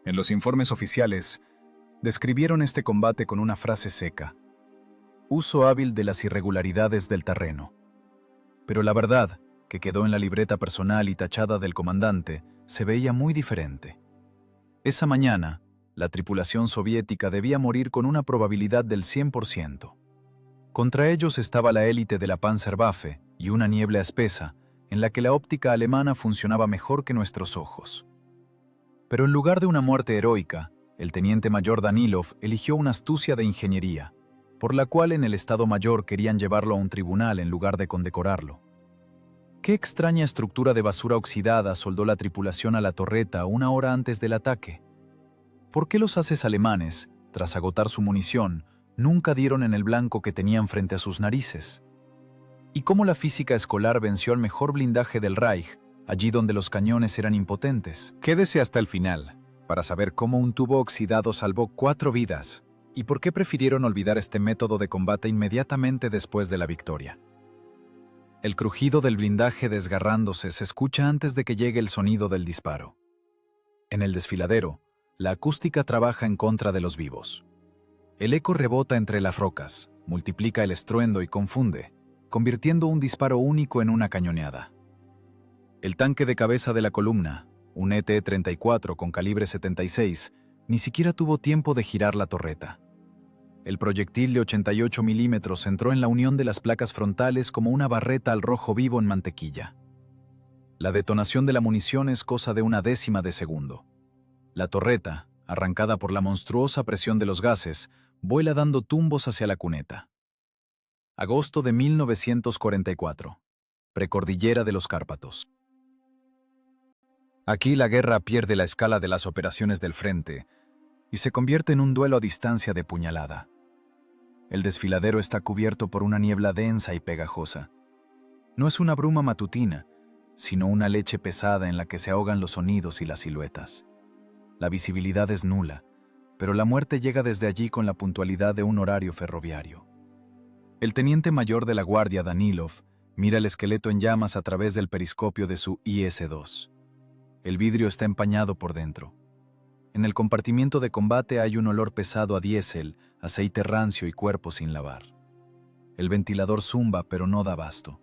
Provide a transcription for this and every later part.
En los informes oficiales, describieron este combate con una frase seca: uso hábil de las irregularidades del terreno. Pero la verdad, que quedó en la libreta personal y tachada del comandante, se veía muy diferente. Esa mañana, la tripulación soviética debía morir con una probabilidad del 100%. Contra ellos estaba la élite de la Panzerwaffe y una niebla espesa, en la que la óptica alemana funcionaba mejor que nuestros ojos. Pero en lugar de una muerte heroica, el teniente mayor Danilov eligió una astucia de ingeniería, por la cual en el Estado Mayor querían llevarlo a un tribunal en lugar de condecorarlo. ¿Qué extraña estructura de basura oxidada soldó la tripulación a la torreta una hora antes del ataque? ¿Por qué los ases alemanes, tras agotar su munición, nunca dieron en el blanco que tenían frente a sus narices? ¿Y cómo la física escolar venció al mejor blindaje del Reich, allí donde los cañones eran impotentes? Quédese hasta el final, para saber cómo un tubo oxidado salvó 4 vidas, y por qué prefirieron olvidar este método de combate inmediatamente después de la victoria. El crujido del blindaje desgarrándose se escucha antes de que llegue el sonido del disparo. En el desfiladero, la acústica trabaja en contra de los vivos. El eco rebota entre las rocas, multiplica el estruendo y confunde, convirtiendo un disparo único en una cañoneada. El tanque de cabeza de la columna, un ET-34 con calibre 76, ni siquiera tuvo tiempo de girar la torreta. El proyectil de 88 milímetros entró en la unión de las placas frontales como una barreta al rojo vivo en mantequilla. La detonación de la munición es cosa de una décima de segundo. La torreta, arrancada por la monstruosa presión de los gases, vuela dando tumbos hacia la cuneta. Agosto de 1944. Precordillera de los Cárpatos. Aquí la guerra pierde la escala de las operaciones del frente y se convierte en un duelo a distancia de puñalada. El desfiladero está cubierto por una niebla densa y pegajosa. No es una bruma matutina, sino una leche pesada en la que se ahogan los sonidos y las siluetas. La visibilidad es nula, pero la muerte llega desde allí con la puntualidad de un horario ferroviario. El teniente mayor de la guardia, Danilov, mira el esqueleto en llamas a través del periscopio de su IS-2. El vidrio está empañado por dentro. En el compartimiento de combate hay un olor pesado a diésel, aceite rancio y cuerpo sin lavar. El ventilador zumba, pero no da abasto.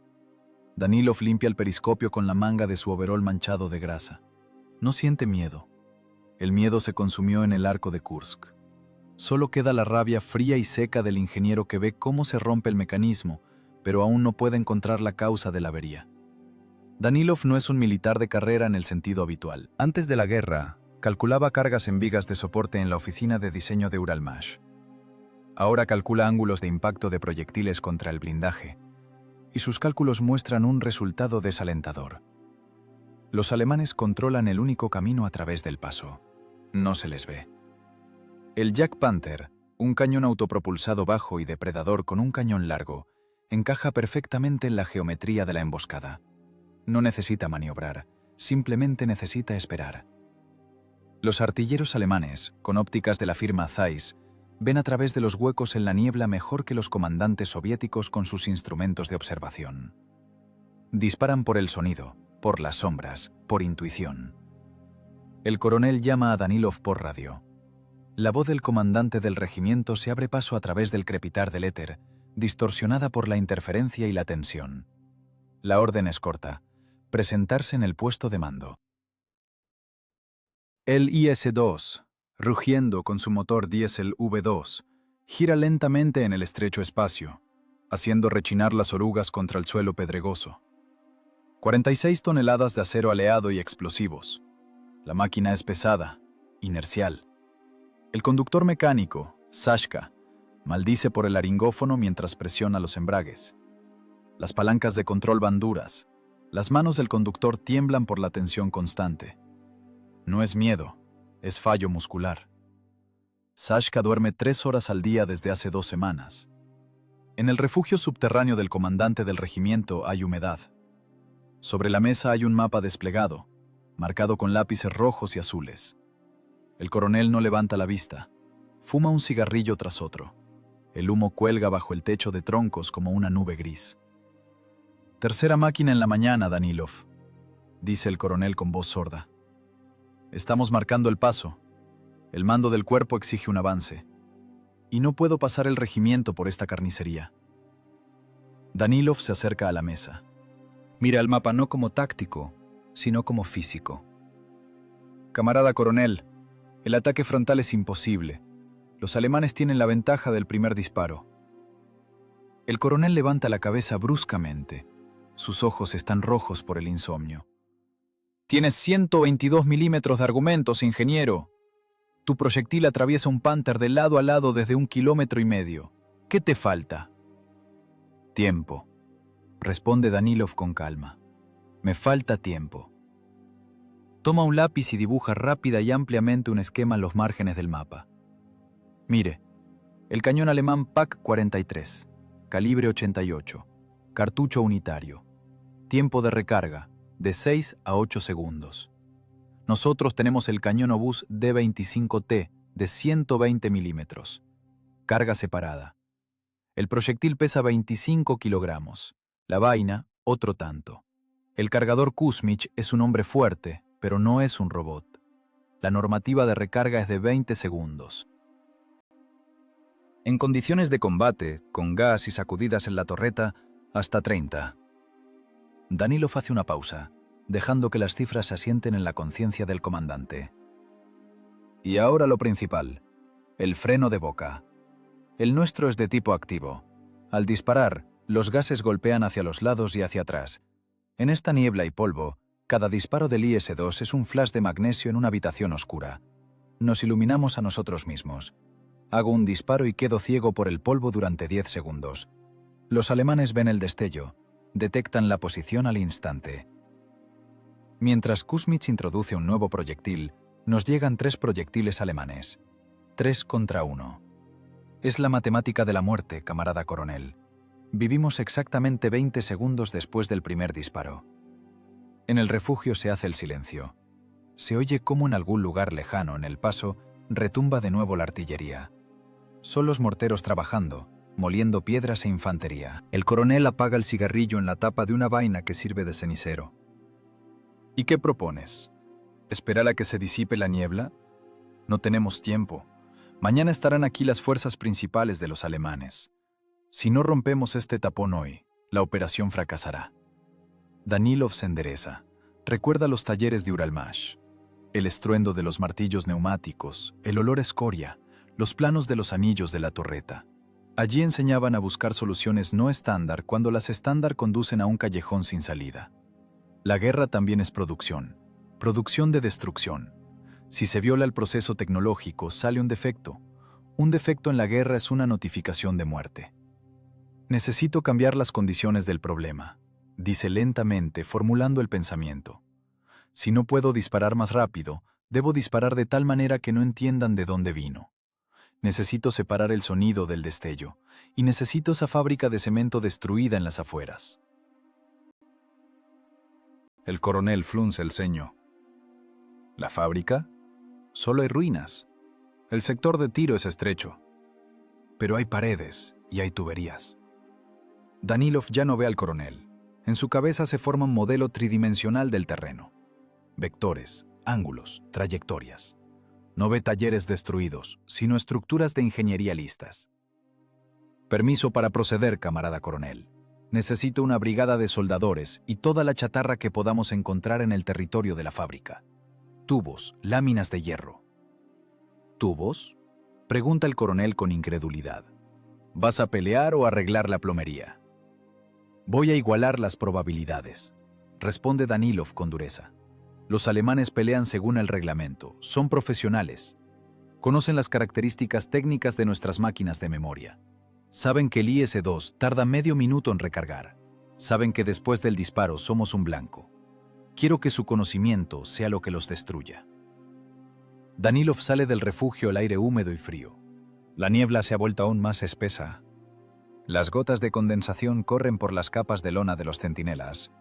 Danilov limpia el periscopio con la manga de su overol manchado de grasa. No siente miedo. El miedo se consumió en el arco de Kursk. Solo queda la rabia fría y seca del ingeniero que ve cómo se rompe el mecanismo, pero aún no puede encontrar la causa de la avería. Danilov no es un militar de carrera en el sentido habitual. Antes de la guerra, calculaba cargas en vigas de soporte en la oficina de diseño de Uralmash. Ahora calcula ángulos de impacto de proyectiles contra el blindaje, y sus cálculos muestran un resultado desalentador. Los alemanes controlan el único camino a través del paso. No se les ve. El Jack Panther, un cañón autopropulsado bajo y depredador con un cañón largo, encaja perfectamente en la geometría de la emboscada. No necesita maniobrar, simplemente necesita esperar. Los artilleros alemanes, con ópticas de la firma Zeiss, ven a través de los huecos en la niebla mejor que los comandantes soviéticos con sus instrumentos de observación. Disparan por el sonido, por las sombras, por intuición. El coronel llama a Danilov por radio. La voz del comandante del regimiento se abre paso a través del crepitar del éter, distorsionada por la interferencia y la tensión. La orden es corta: presentarse en el puesto de mando. El IS-2, rugiendo con su motor diésel V2, gira lentamente en el estrecho espacio, haciendo rechinar las orugas contra el suelo pedregoso. 46 toneladas de acero aleado y explosivos. La máquina es pesada, inercial. El conductor mecánico, Sashka, maldice por el laringófono mientras presiona los embragues. Las palancas de control van duras. Las manos del conductor tiemblan por la tensión constante. No es miedo, es fallo muscular. Sashka duerme 3 horas al día desde hace 2 semanas. En el refugio subterráneo del comandante del regimiento hay humedad. Sobre la mesa hay un mapa desplegado, marcado con lápices rojos y azules. El coronel no levanta la vista. Fuma un cigarrillo tras otro. El humo cuelga bajo el techo de troncos como una nube gris. Tercera máquina en la mañana, Danilov, dice el coronel con voz sorda. Estamos marcando el paso. El mando del cuerpo exige un avance. Y no puedo pasar el regimiento por esta carnicería. Danilov se acerca a la mesa. Mira el mapa no como táctico, sino como físico. Camarada coronel, el ataque frontal es imposible. Los alemanes tienen la ventaja del primer disparo. El coronel levanta la cabeza bruscamente. Sus ojos están rojos por el insomnio. Tienes 122 milímetros de argumentos, ingeniero. Tu proyectil atraviesa un Panther de lado a lado desde 1,5 kilómetros. ¿Qué te falta? Tiempo, responde Danilov con calma. Me falta tiempo. Toma un lápiz y dibuja rápida y ampliamente un esquema en los márgenes del mapa. Mire, el cañón alemán PaK-43, calibre 88, cartucho unitario, tiempo de recarga de 6 a 8 segundos. Nosotros tenemos el cañón obús D-25T de 120 milímetros, carga separada. El proyectil pesa 25 kilogramos, la vaina otro tanto. El cargador Kuzmich es un hombre fuerte, pero no es un robot. La normativa de recarga es de 20 segundos. En condiciones de combate, con gas y sacudidas en la torreta, hasta 30. Danilov hace una pausa, dejando que las cifras se asienten en la conciencia del comandante. Y ahora lo principal, el freno de boca. El nuestro es de tipo activo. Al disparar, los gases golpean hacia los lados y hacia atrás. En esta niebla y polvo, cada disparo del IS-2 es un flash de magnesio en una habitación oscura. Nos iluminamos a nosotros mismos. Hago un disparo y quedo ciego por el polvo durante 10 segundos. Los alemanes ven el destello, detectan la posición al instante. Mientras Kuzmich introduce un nuevo proyectil, nos llegan 3 proyectiles alemanes. 3 contra 1. Es la matemática de la muerte, camarada coronel. Vivimos exactamente 20 segundos después del primer disparo. En el refugio se hace el silencio. Se oye cómo en algún lugar lejano, en el paso, retumba de nuevo la artillería. Son los morteros trabajando, moliendo piedras e infantería. El coronel apaga el cigarrillo en la tapa de una vaina que sirve de cenicero. ¿Y qué propones? ¿Esperar a que se disipe la niebla? No tenemos tiempo. Mañana estarán aquí las fuerzas principales de los alemanes. Si no rompemos este tapón hoy, la operación fracasará. Danilov se endereza. Recuerda los talleres de Uralmash. El estruendo de los martillos neumáticos, el olor a escoria, los planos de los anillos de la torreta. Allí enseñaban a buscar soluciones no estándar cuando las estándar conducen a un callejón sin salida. La guerra también es producción de destrucción. Si se viola el proceso tecnológico, sale un defecto. Un defecto en la guerra es una notificación de muerte. Necesito cambiar las condiciones del problema, dice lentamente, formulando el pensamiento. Si no puedo disparar más rápido, debo disparar de tal manera que no entiendan de dónde vino. Necesito separar el sonido del destello, y necesito esa fábrica de cemento destruida en las afueras. El coronel frunce el ceño. ¿La fábrica? Solo hay ruinas. El sector de tiro es estrecho. Pero hay paredes y hay tuberías. Danilov ya no ve al coronel. En su cabeza se forma un modelo tridimensional del terreno. Vectores, ángulos, trayectorias. No ve talleres destruidos, sino estructuras de ingeniería listas. Permiso para proceder, camarada coronel. Necesito una brigada de soldadores y toda la chatarra que podamos encontrar en el territorio de la fábrica. Tubos, láminas de hierro. ¿Tubos? Pregunta el coronel con incredulidad. ¿Vas a pelear o arreglar la plomería? Voy a igualar las probabilidades, responde Danilov con dureza. Los alemanes pelean según el reglamento, son profesionales. Conocen las características técnicas de nuestras máquinas de memoria. Saben que el IS-2 tarda medio minuto en recargar. Saben que después del disparo somos un blanco. Quiero que su conocimiento sea lo que los destruya. Danilov sale del refugio al aire húmedo y frío. La niebla se ha vuelto aún más espesa. Las gotas de condensación corren por las capas de lona de los centinelas.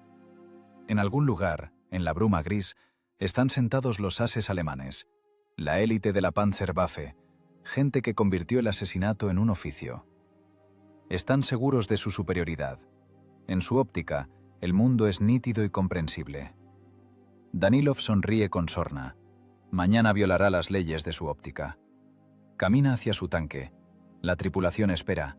En algún lugar, en la bruma gris, están sentados los ases alemanes, la élite de la Panzerwaffe, gente que convirtió el asesinato en un oficio. Están seguros de su superioridad. En su óptica, el mundo es nítido y comprensible. Danilov sonríe con sorna. Mañana violará las leyes de su óptica. Camina hacia su tanque. La tripulación espera.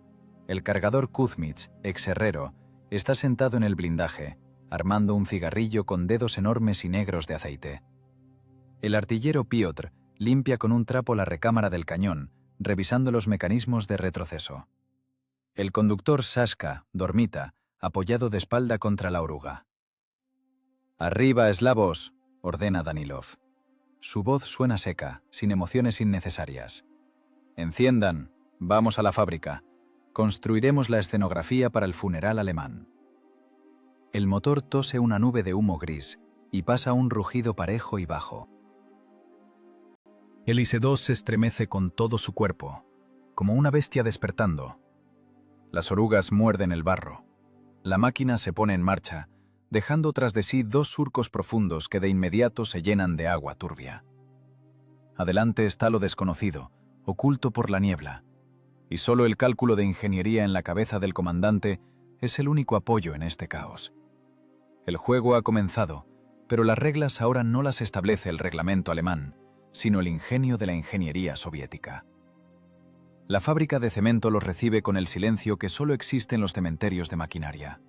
El cargador Kuzmich, ex herrero, está sentado en el blindaje, armando un cigarrillo con dedos enormes y negros de aceite. El artillero Piotr limpia con un trapo la recámara del cañón, revisando los mecanismos de retroceso. El conductor Sashka dormita, apoyado de espalda contra la oruga. «Arriba, eslavos», ordena Danilov. Su voz suena seca, sin emociones innecesarias. «Enciendan, vamos a la fábrica. Construiremos la escenografía para el funeral alemán». El motor tose una nube de humo gris y pasa un rugido parejo y bajo. El IC-2 se estremece con todo su cuerpo, como una bestia despertando. Las orugas muerden el barro. La máquina se pone en marcha, dejando tras de sí 2 surcos profundos que de inmediato se llenan de agua turbia. Adelante está lo desconocido, oculto por la niebla, y solo el cálculo de ingeniería en la cabeza del comandante es el único apoyo en este caos. El juego ha comenzado, pero las reglas ahora no las establece el reglamento alemán, sino el ingenio de la ingeniería soviética. La fábrica de cemento los recibe con el silencio que solo existe en los cementerios de maquinaria.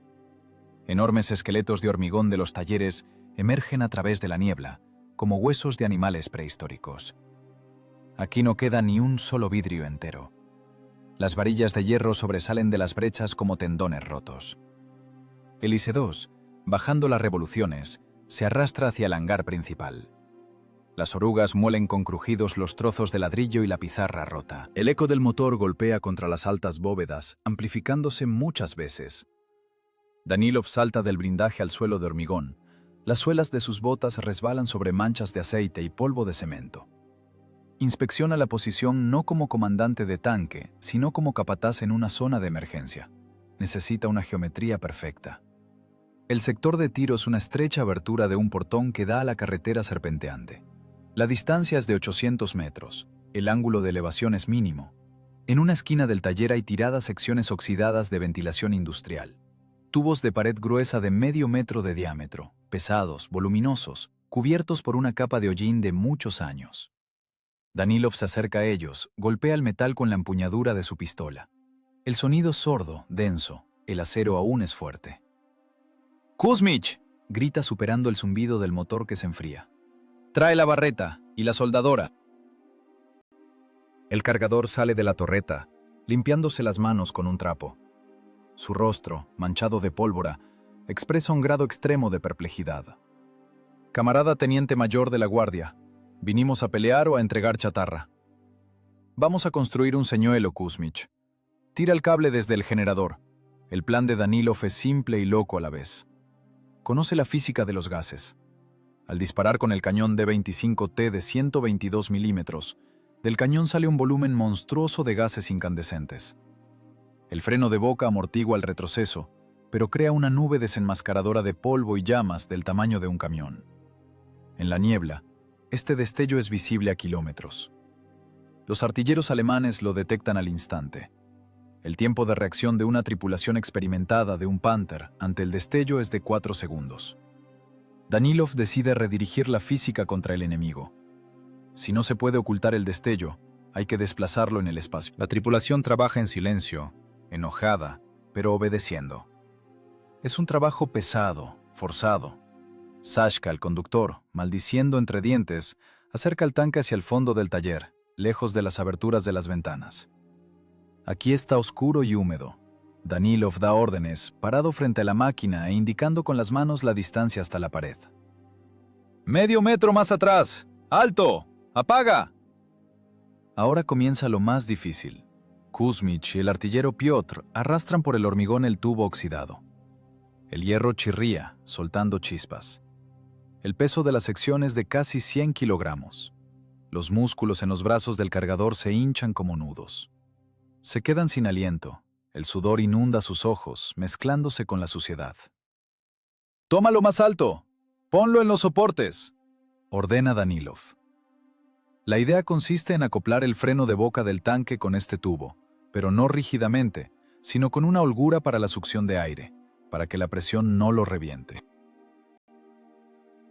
Enormes esqueletos de hormigón de los talleres emergen a través de la niebla, como huesos de animales prehistóricos. Aquí no queda ni un solo vidrio entero. Las varillas de hierro sobresalen de las brechas como tendones rotos. El IC-2, bajando las revoluciones, se arrastra hacia el hangar principal. Las orugas muelen con crujidos los trozos de ladrillo y la pizarra rota. El eco del motor golpea contra las altas bóvedas, amplificándose muchas veces. Danilov salta del blindaje al suelo de hormigón. Las suelas de sus botas resbalan sobre manchas de aceite y polvo de cemento. Inspecciona la posición no como comandante de tanque, sino como capataz en una zona de emergencia. Necesita una geometría perfecta. El sector de tiro es una estrecha abertura de un portón que da a la carretera serpenteante. La distancia es de 800 metros. El ángulo de elevación es mínimo. En una esquina del taller hay tiradas secciones oxidadas de ventilación industrial. Tubos de pared gruesa de medio metro de diámetro, pesados, voluminosos, cubiertos por una capa de hollín de muchos años. Danilov se acerca a ellos, golpea el metal con la empuñadura de su pistola. El sonido es sordo, denso, el acero aún es fuerte. «Kuzmich», grita superando el zumbido del motor que se enfría. «Trae la barreta y la soldadora». El cargador sale de la torreta, limpiándose las manos con un trapo. Su rostro, manchado de pólvora, expresa un grado extremo de perplejidad. «Camarada teniente mayor de la guardia, ¿vinimos a pelear o a entregar chatarra?» «Vamos a construir un señuelo, Kuzmich. Tira el cable desde el generador». El plan de Danilov es simple y loco a la vez. Conoce la física de los gases. Al disparar con el cañón D-25T de 122 milímetros, del cañón sale un volumen monstruoso de gases incandescentes. El freno de boca amortigua el retroceso, pero crea una nube desenmascaradora de polvo y llamas del tamaño de un camión. En la niebla, este destello es visible a kilómetros. Los artilleros alemanes lo detectan al instante. El tiempo de reacción de una tripulación experimentada de un Panther ante el destello es de 4 segundos. Danilov decide redirigir la física contra el enemigo. Si no se puede ocultar el destello, hay que desplazarlo en el espacio. La tripulación trabaja en silencio, enojada, pero obedeciendo. Es un trabajo pesado, forzado. Sashka, el conductor, maldiciendo entre dientes, acerca el tanque hacia el fondo del taller, lejos de las aberturas de las ventanas. Aquí está oscuro y húmedo. Danilov da órdenes, parado frente a la máquina e indicando con las manos la distancia hasta la pared. «¡Medio metro más atrás! ¡Alto! ¡Apaga!» Ahora comienza lo más difícil. Kuzmich y el artillero Piotr arrastran por el hormigón el tubo oxidado. El hierro chirría, soltando chispas. El peso de la sección es de casi 100 kilogramos. Los músculos en los brazos del cargador se hinchan como nudos. Se quedan sin aliento. El sudor inunda sus ojos, mezclándose con la suciedad. «¡Tómalo más alto! ¡Ponlo en los soportes!», ordena Danilov. La idea consiste en acoplar el freno de boca del tanque con este tubo, pero no rígidamente, sino con una holgura para la succión de aire, para que la presión no lo reviente.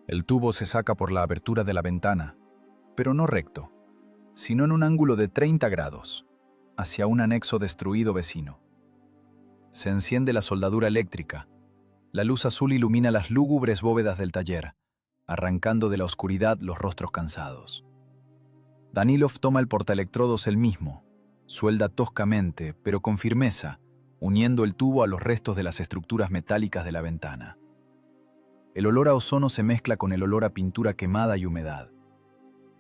El tubo se saca por la abertura de la ventana. pero no recto, sino en un ángulo de 30 grados, hacia un anexo destruido vecino. Se enciende la soldadura eléctrica. La luz azul ilumina las lúgubres bóvedas del taller, arrancando de la oscuridad los rostros cansados. Danilov toma el portaelectrodos él mismo, suelda toscamente, pero con firmeza, uniendo el tubo a los restos de las estructuras metálicas de la ventana. El olor a ozono se mezcla con el olor a pintura quemada y humedad.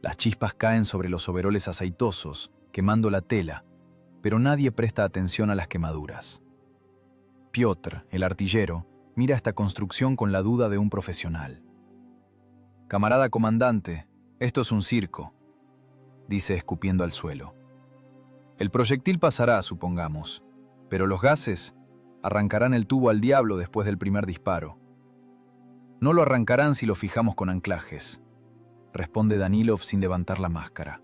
Las chispas caen sobre los overoles aceitosos, quemando la tela, pero nadie presta atención a las quemaduras. Piotr, el artillero, mira esta construcción con la duda de un profesional. «Camarada comandante, esto es un circo», dice escupiendo al suelo. «El proyectil pasará, supongamos, pero los gases arrancarán el tubo al diablo después del primer disparo. No lo arrancarán si lo fijamos con anclajes», responde Danilov sin levantar la máscara.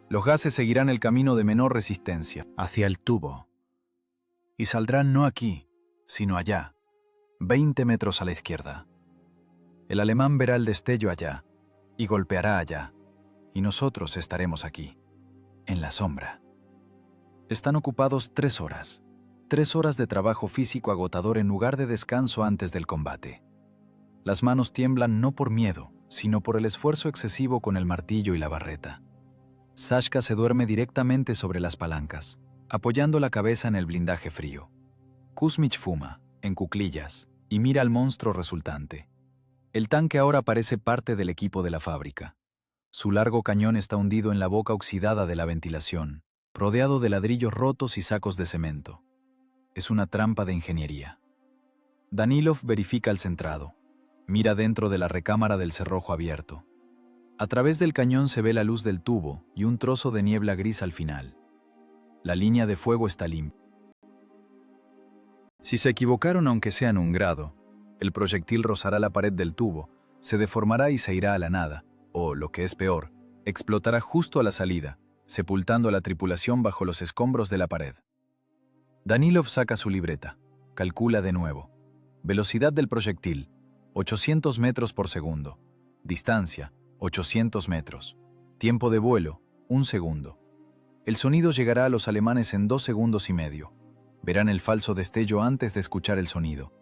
«Los gases seguirán el camino de menor resistencia, hacia el tubo, y saldrán no aquí, sino allá, 20 metros a la izquierda. El alemán verá el destello allá, y golpeará allá, y nosotros estaremos aquí, en la sombra». Están ocupados 3 horas. 3 horas de trabajo físico agotador en lugar de descanso antes del combate. Las manos tiemblan no por miedo, sino por el esfuerzo excesivo con el martillo y la barreta. Sashka se duerme directamente sobre las palancas, apoyando la cabeza en el blindaje frío. Kuzmich fuma, en cuclillas, y mira al monstruo resultante. El tanque ahora parece parte del equipo de la fábrica. Su largo cañón está hundido en la boca oxidada de la ventilación, rodeado de ladrillos rotos y sacos de cemento. Es una trampa de ingeniería. Danilov verifica el centrado. Mira dentro de la recámara del cerrojo abierto. A través del cañón se ve la luz del tubo y un trozo de niebla gris al final. La línea de fuego está limpia. Si se equivocaron aunque sea en un grado, el proyectil rozará la pared del tubo, se deformará y se irá a la nada, o, lo que es peor, explotará justo a la salida, sepultando a la tripulación bajo los escombros de la pared. Danilov saca su libreta, calcula de nuevo. Velocidad del proyectil, 800 metros por segundo. Distancia, 800 metros. Tiempo de vuelo, 1 segundo. El sonido llegará a los alemanes en 2 segundos y medio. Verán el falso destello antes de escuchar el sonido.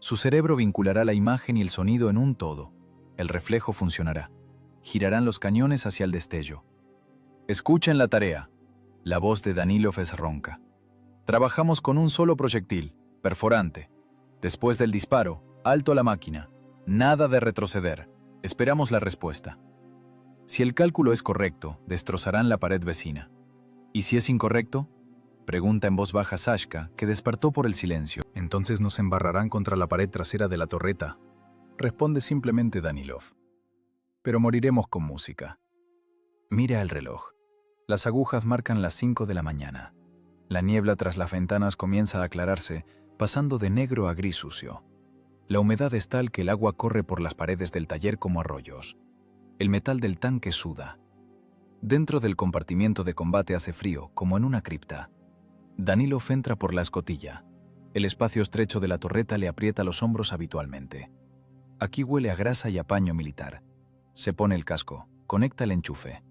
Su cerebro vinculará la imagen y el sonido en un todo. El reflejo funcionará. Girarán los cañones hacia el destello. Escuchen la tarea. La voz de Danilov es ronca. Trabajamos con un solo proyectil, perforante. Después del disparo, alto la máquina. Nada de retroceder. Esperamos la respuesta. Si el cálculo es correcto, destrozarán la pared vecina. ¿Y si es incorrecto? Pregunta en voz baja Sashka, que despertó por el silencio. Entonces nos embarrarán contra la pared trasera de la torreta. Responde simplemente Danilov. Pero moriremos con música. Mira el reloj. Las agujas marcan las 5 de la mañana. La niebla tras las ventanas comienza a aclararse, pasando de negro a gris sucio. La humedad es tal que el agua corre por las paredes del taller como arroyos. El metal del tanque suda. Dentro del compartimiento de combate hace frío, como en una cripta. Danilov entra por la escotilla. El espacio estrecho de la torreta le aprieta los hombros habitualmente. Aquí huele a grasa y a paño militar. Se pone el casco, conecta el enchufe.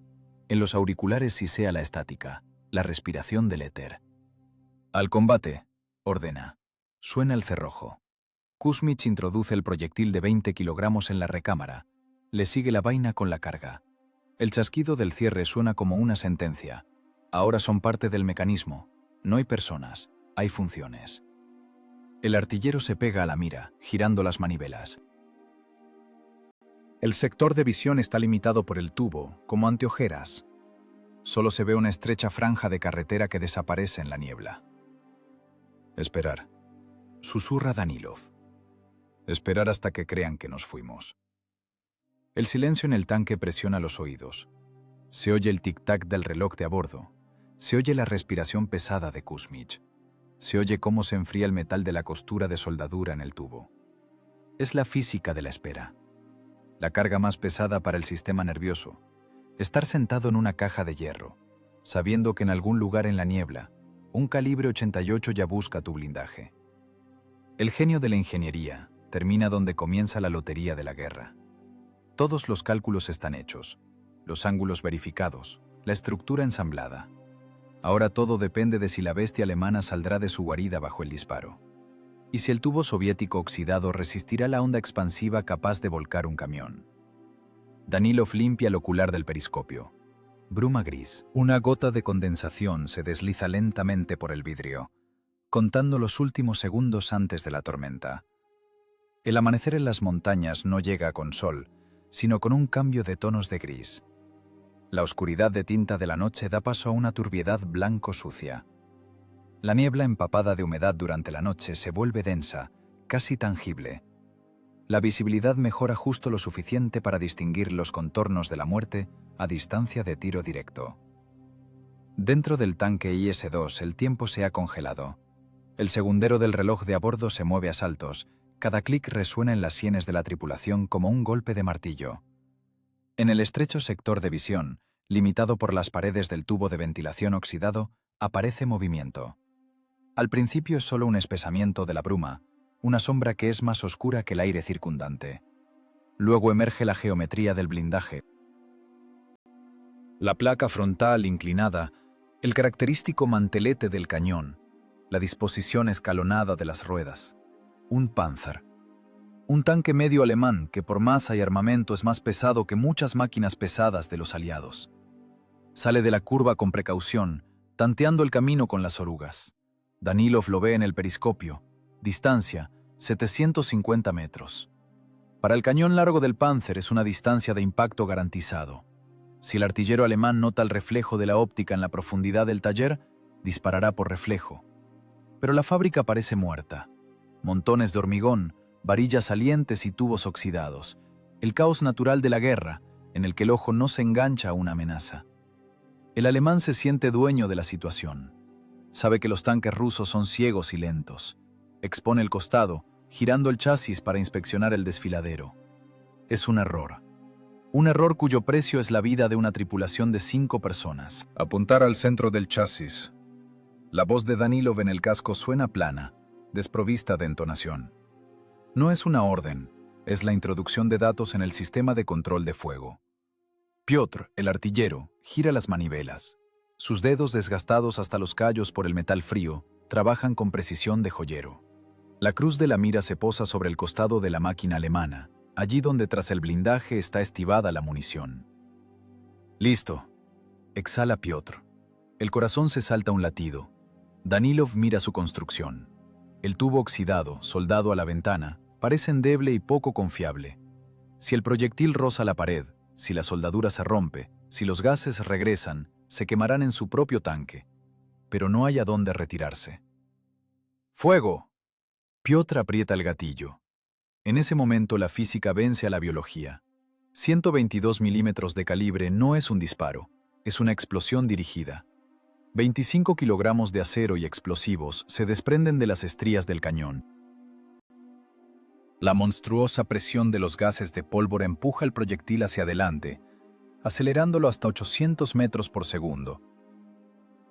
En los auriculares sisea la estática, la respiración del éter. «Al combate», ordena. Suena el cerrojo. Kuzmich introduce el proyectil de 20 kilogramos en la recámara. Le sigue la vaina con la carga. El chasquido del cierre suena como una sentencia. Ahora son parte del mecanismo. No hay personas, hay funciones. El artillero se pega a la mira, girando las manivelas. El sector de visión está limitado por el tubo, como anteojeras. Solo se ve una estrecha franja de carretera que desaparece en la niebla. «Esperar», susurra Danilov. «Esperar hasta que crean que nos fuimos». El silencio en el tanque presiona los oídos. Se oye el tic-tac del reloj de a bordo. Se oye la respiración pesada de Kuzmich. Se oye cómo se enfría el metal de la costura de soldadura en el tubo. Es la física de la espera. La carga más pesada para el sistema nervioso. Estar sentado en una caja de hierro, sabiendo que en algún lugar en la niebla, un calibre 88 ya busca tu blindaje. El genio de la ingeniería termina donde comienza la lotería de la guerra. Todos los cálculos están hechos. los ángulos verificados, la estructura ensamblada. Ahora todo depende de si la bestia alemana saldrá de su guarida bajo el disparo. Y si el tubo soviético oxidado resistirá la onda expansiva capaz de volcar un camión. Danilov limpia el ocular del periscopio. Bruma gris. Una gota de condensación se desliza lentamente por el vidrio, contando los últimos segundos antes de la tormenta. El amanecer en las montañas no llega con sol, sino con un cambio de tonos de gris. La oscuridad de tinta de la noche da paso a una turbiedad blanco sucia. La niebla empapada de humedad durante la noche se vuelve densa, casi tangible. La visibilidad mejora justo lo suficiente para distinguir los contornos de la muerte a distancia de tiro directo. Dentro del tanque IS-2 el tiempo se ha congelado. El segundero del reloj de a bordo se mueve a saltos. Cada clic resuena en las sienes de la tripulación como un golpe de martillo. En el estrecho sector de visión, limitado por las paredes del tubo de ventilación oxidado, aparece movimiento. Al principio es solo un espesamiento de la bruma, una sombra que es más oscura que el aire circundante. Luego emerge la geometría del blindaje. La placa frontal inclinada, el característico mantelete del cañón, la disposición escalonada de las ruedas. Un Panzer. Un tanque medio alemán que por masa y armamento es más pesado que muchas máquinas pesadas de los aliados. Sale de la curva con precaución, tanteando el camino con las orugas. Danilov lo ve en el periscopio. Distancia, 750 metros. Para el cañón largo del Panzer es una distancia de impacto garantizado. Si el artillero alemán nota el reflejo de la óptica en la profundidad del taller, disparará por reflejo. Pero la fábrica parece muerta. Montones de hormigón, varillas salientes y tubos oxidados. El caos natural de la guerra, en el que el ojo no se engancha a una amenaza. El alemán se siente dueño de la situación. Sabe que los tanques rusos son ciegos y lentos. Expone el costado, girando el chasis para inspeccionar el desfiladero. Es un error. Un error cuyo precio es la vida de una tripulación de 5 personas. Apuntar al centro del chasis. La voz de Danilov en el casco suena plana, desprovista de entonación. No es una orden, es la introducción de datos en el sistema de control de fuego. Piotr, el artillero, gira las manivelas. Sus dedos desgastados hasta los callos por el metal frío, trabajan con precisión de joyero. La cruz de la mira se posa sobre el costado de la máquina alemana, allí donde tras el blindaje está estibada la munición. «Listo», exhala Piotr. El corazón se salta un latido. Danilov mira su construcción. El tubo oxidado, soldado a la ventana, parece endeble y poco confiable. Si el proyectil roza la pared, si la soldadura se rompe, si los gases regresan, se quemarán en su propio tanque. Pero no hay a dónde retirarse. ¡Fuego! Piotr aprieta el gatillo. En ese momento la física vence a la biología. 122 milímetros de calibre no es un disparo, es una explosión dirigida. 25 kilogramos de acero y explosivos se desprenden de las estrías del cañón. La monstruosa presión de los gases de pólvora empuja el proyectil hacia adelante, acelerándolo hasta 800 metros por segundo.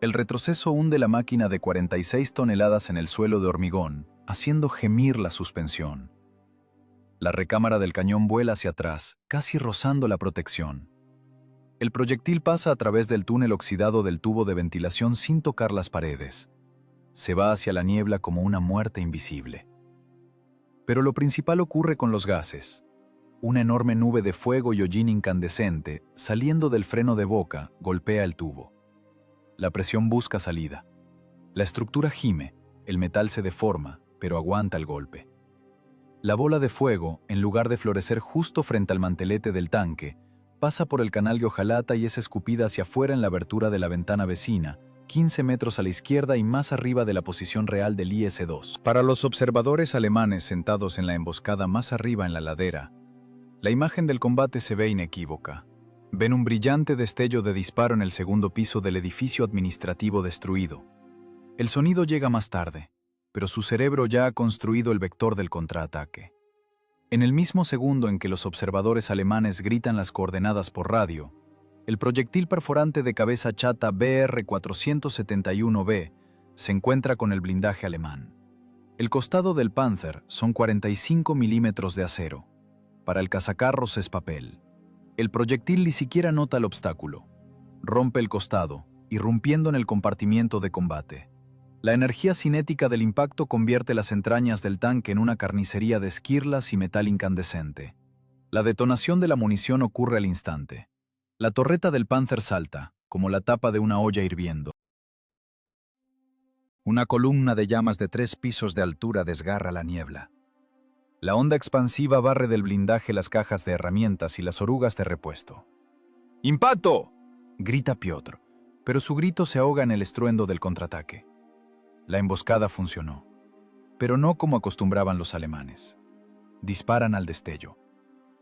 El retroceso hunde la máquina de 46 toneladas en el suelo de hormigón, haciendo gemir la suspensión. La recámara del cañón vuela hacia atrás, casi rozando la protección. El proyectil pasa a través del túnel oxidado del tubo de ventilación sin tocar las paredes. Se va hacia la niebla como una muerte invisible. Pero lo principal ocurre con los gases. Una enorme nube de fuego y hollín incandescente, saliendo del freno de boca, golpea el tubo. La presión busca salida. La estructura gime, el metal se deforma, pero aguanta el golpe. La bola de fuego, en lugar de florecer justo frente al mantelete del tanque, pasa por el canal de hojalata y es escupida hacia afuera en la abertura de la ventana vecina, 15 metros a la izquierda y más arriba de la posición real del IS-2. Para los observadores alemanes sentados en la emboscada más arriba en la ladera, la imagen del combate se ve inequívoca. Ven un brillante destello de disparo en el segundo piso del edificio administrativo destruido. El sonido llega más tarde, pero su cerebro ya ha construido el vector del contraataque. En el mismo segundo en que los observadores alemanes gritan las coordenadas por radio, el proyectil perforante de cabeza chata BR-471B se encuentra con el blindaje alemán. El costado del Panzer son 45 milímetros de acero. Para el cazacarros es papel. El proyectil ni siquiera nota el obstáculo. Rompe el costado, irrumpiendo en el compartimiento de combate. La energía cinética del impacto convierte las entrañas del tanque en una carnicería de esquirlas y metal incandescente. La detonación de la munición ocurre al instante. La torreta del Panther salta, como la tapa de una olla hirviendo. Una columna de llamas de 3 pisos de altura desgarra la niebla. La onda expansiva barre del blindaje las cajas de herramientas y las orugas de repuesto. ¡Impacto!, grita Piotr, pero su grito se ahoga en el estruendo del contraataque. La emboscada funcionó, pero no como acostumbraban los alemanes. Disparan al destello.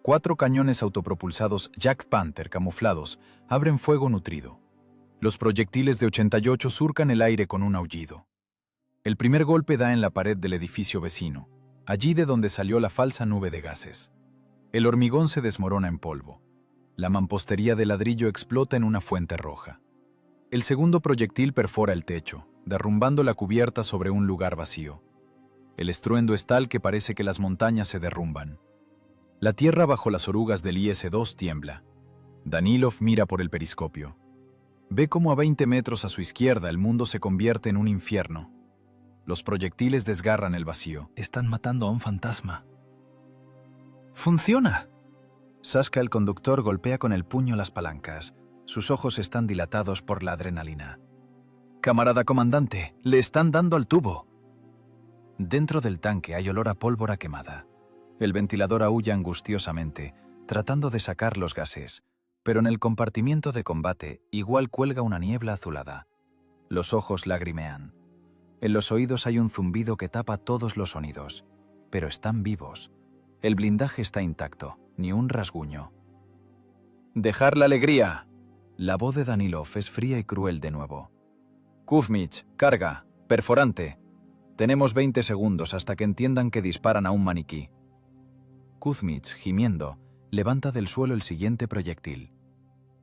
4 cañones autopropulsados Jagd Panther camuflados abren fuego nutrido. Los proyectiles de 88 surcan el aire con un aullido. El primer golpe da en la pared del edificio vecino, allí de donde salió la falsa nube de gases. El hormigón se desmorona en polvo. La mampostería de ladrillo explota en una fuente roja. El segundo proyectil perfora el techo, derrumbando la cubierta sobre un lugar vacío. El estruendo es tal que parece que las montañas se derrumban. La tierra bajo las orugas del IS-2 tiembla. Danilov mira por el periscopio. Ve cómo a 20 metros a su izquierda el mundo se convierte en un infierno. Los proyectiles desgarran el vacío. Están matando a un fantasma. ¡Funciona! Saska, el conductor, golpea con el puño las palancas. Sus ojos están dilatados por la adrenalina. Camarada comandante, le están dando al tubo. Dentro del tanque hay olor a pólvora quemada. El ventilador aúlla angustiosamente, tratando de sacar los gases, pero en el compartimiento de combate igual cuelga una niebla azulada. Los ojos lagrimean. En los oídos hay un zumbido que tapa todos los sonidos, pero están vivos. El blindaje está intacto, ni un rasguño. ¡Dejar la alegría! La voz de Danilov es fría y cruel de nuevo. Kuzmich, carga, perforante. Tenemos 20 segundos hasta que entiendan que disparan a un maniquí. Kuzmich, gimiendo, levanta del suelo el siguiente proyectil.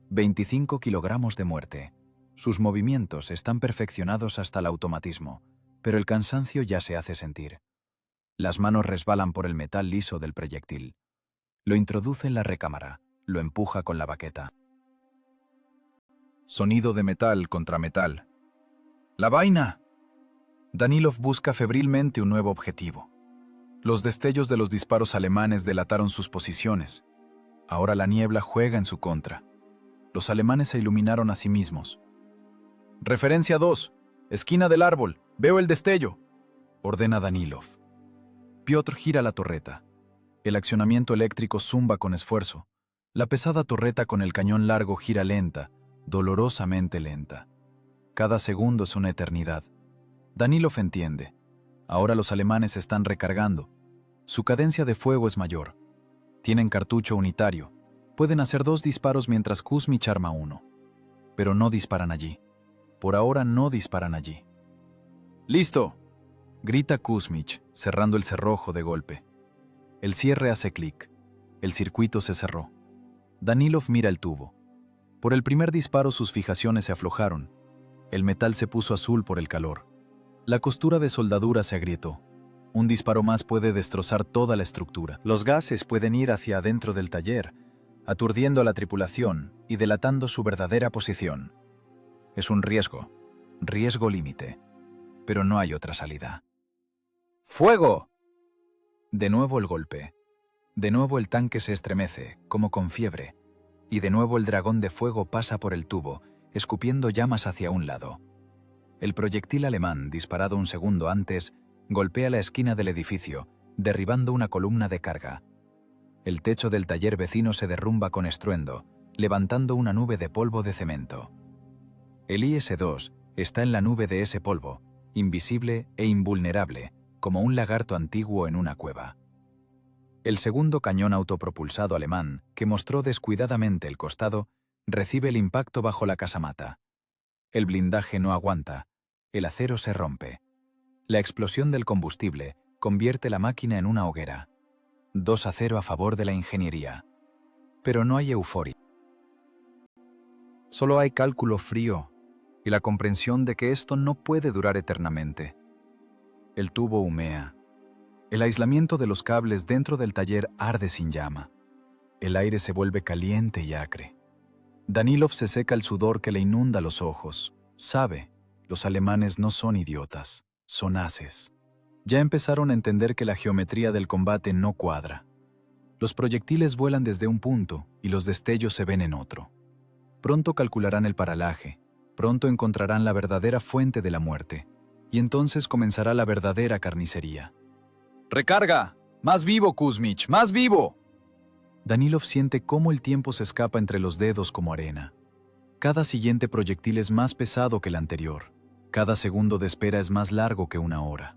25 kilogramos de muerte. Sus movimientos están perfeccionados hasta el automatismo, pero el cansancio ya se hace sentir. Las manos resbalan por el metal liso del proyectil. Lo introduce en la recámara, lo empuja con la baqueta. Sonido de metal contra metal. ¡La vaina! Danilov busca febrilmente un nuevo objetivo. Los destellos de los disparos alemanes delataron sus posiciones. Ahora la niebla juega en su contra. Los alemanes se iluminaron a sí mismos. Referencia 2. Esquina del árbol. Veo el destello, ordena Danilov. Piotr gira la torreta. El accionamiento eléctrico zumba con esfuerzo. La pesada torreta con el cañón largo gira lenta, dolorosamente lenta. Cada segundo es una eternidad. Danilov entiende. Ahora los alemanes están recargando. Su cadencia de fuego es mayor. Tienen cartucho unitario. Pueden hacer 2 disparos mientras Kuzmich arma 1. Pero no disparan allí. Por ahora no disparan allí. ¡Listo!, grita Kuzmich, cerrando el cerrojo de golpe. El cierre hace clic. El circuito se cerró. Danilov mira el tubo. Por el primer disparo sus fijaciones se aflojaron. El metal se puso azul por el calor. La costura de soldadura se agrietó. Un disparo más puede destrozar toda la estructura. Los gases pueden ir hacia adentro del taller, aturdiendo a la tripulación y delatando su verdadera posición. Es un riesgo límite, pero no hay otra salida. ¡Fuego! De nuevo el golpe. De nuevo el tanque se estremece, como con fiebre, y de nuevo el dragón de fuego pasa por el tubo, escupiendo llamas hacia un lado. El proyectil alemán, disparado un segundo antes, golpea la esquina del edificio, derribando una columna de carga. El techo del taller vecino se derrumba con estruendo, levantando una nube de polvo de cemento. El IS-2 está en la nube de ese polvo, invisible e invulnerable, como un lagarto antiguo en una cueva. El segundo cañón autopropulsado alemán, que mostró descuidadamente el costado, recibe el impacto bajo la casamata. El blindaje no aguanta, el acero se rompe. La explosión del combustible convierte la máquina en una hoguera. 2-0 a favor de la ingeniería. Pero no hay euforia. Solo hay cálculo frío y la comprensión de que esto no puede durar eternamente. El tubo humea. El aislamiento de los cables dentro del taller arde sin llama. El aire se vuelve caliente y acre. Danilov se seca el sudor que le inunda los ojos. Sabe, los alemanes no son idiotas, son haces. Ya empezaron a entender que la geometría del combate no cuadra. Los proyectiles vuelan desde un punto y los destellos se ven en otro. Pronto calcularán el paralaje, pronto encontrarán la verdadera fuente de la muerte, y entonces comenzará la verdadera carnicería. ¡Recarga! ¡Más vivo, Kuzmich! ¡Más vivo! Danilov siente cómo el tiempo se escapa entre los dedos como arena. Cada siguiente proyectil es más pesado que el anterior. Cada segundo de espera es más largo que una hora.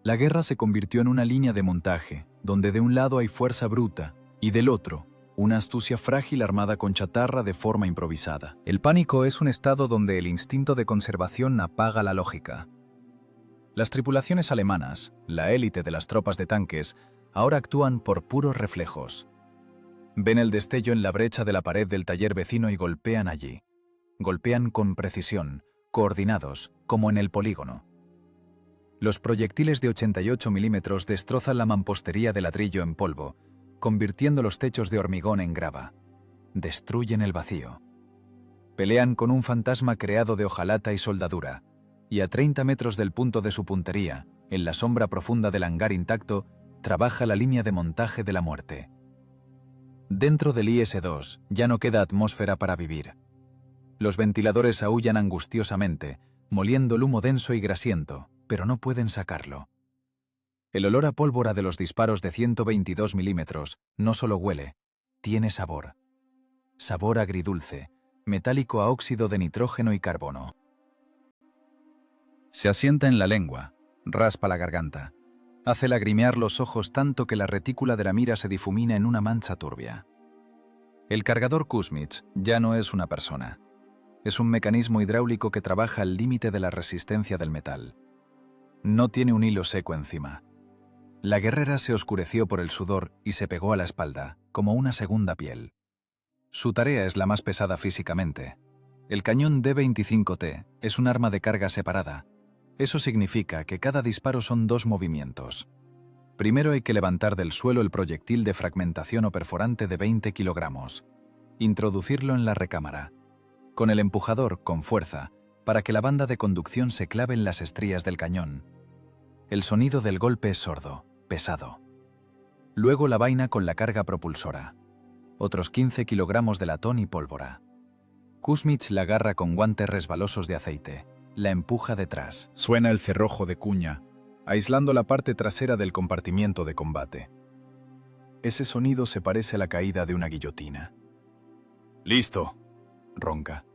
La guerra se convirtió en una línea de montaje, donde de un lado hay fuerza bruta y del otro, una astucia frágil armada con chatarra de forma improvisada. El pánico es un estado donde el instinto de conservación apaga la lógica. Las tripulaciones alemanas, la élite de las tropas de tanques, ahora actúan por puros reflejos. Ven el destello en la brecha de la pared del taller vecino y golpean allí. Golpean con precisión, coordinados, como en el polígono. Los proyectiles de 88 milímetros destrozan la mampostería de ladrillo en polvo, convirtiendo los techos de hormigón en grava. Destruyen el vacío. Pelean con un fantasma creado de hojalata y soldadura, y a 30 metros del punto de su puntería, en la sombra profunda del hangar intacto, trabaja la línea de montaje de la muerte. Dentro del IS-2 ya no queda atmósfera para vivir. Los ventiladores aúllan angustiosamente, moliendo el humo denso y grasiento, pero no pueden sacarlo. El olor a pólvora de los disparos de 122 milímetros no solo huele, tiene sabor. Sabor agridulce, metálico a óxido de nitrógeno y carbono. Se asienta en la lengua, raspa la garganta. Hace lagrimear los ojos tanto que la retícula de la mira se difumina en una mancha turbia. El cargador Kuzmich ya no es una persona. Es un mecanismo hidráulico que trabaja al límite de la resistencia del metal. No tiene un hilo seco encima. La guerrera se oscureció por el sudor y se pegó a la espalda, como una segunda piel. Su tarea es la más pesada físicamente. El cañón D-25T es un arma de carga separada. Eso significa que cada disparo son 2 movimientos. Primero hay que levantar del suelo el proyectil de fragmentación o perforante de 20 kilogramos. Introducirlo en la recámara. Con el empujador, con fuerza, para que la banda de conducción se clave en las estrías del cañón. El sonido del golpe es sordo, pesado. Luego la vaina con la carga propulsora. Otros 15 kilogramos de latón y pólvora. Kuzmich la agarra con guantes resbalosos de aceite. La empuja detrás. Suena el cerrojo de cuña, aislando la parte trasera del compartimiento de combate. Ese sonido se parece a la caída de una guillotina. «Listo», ronca.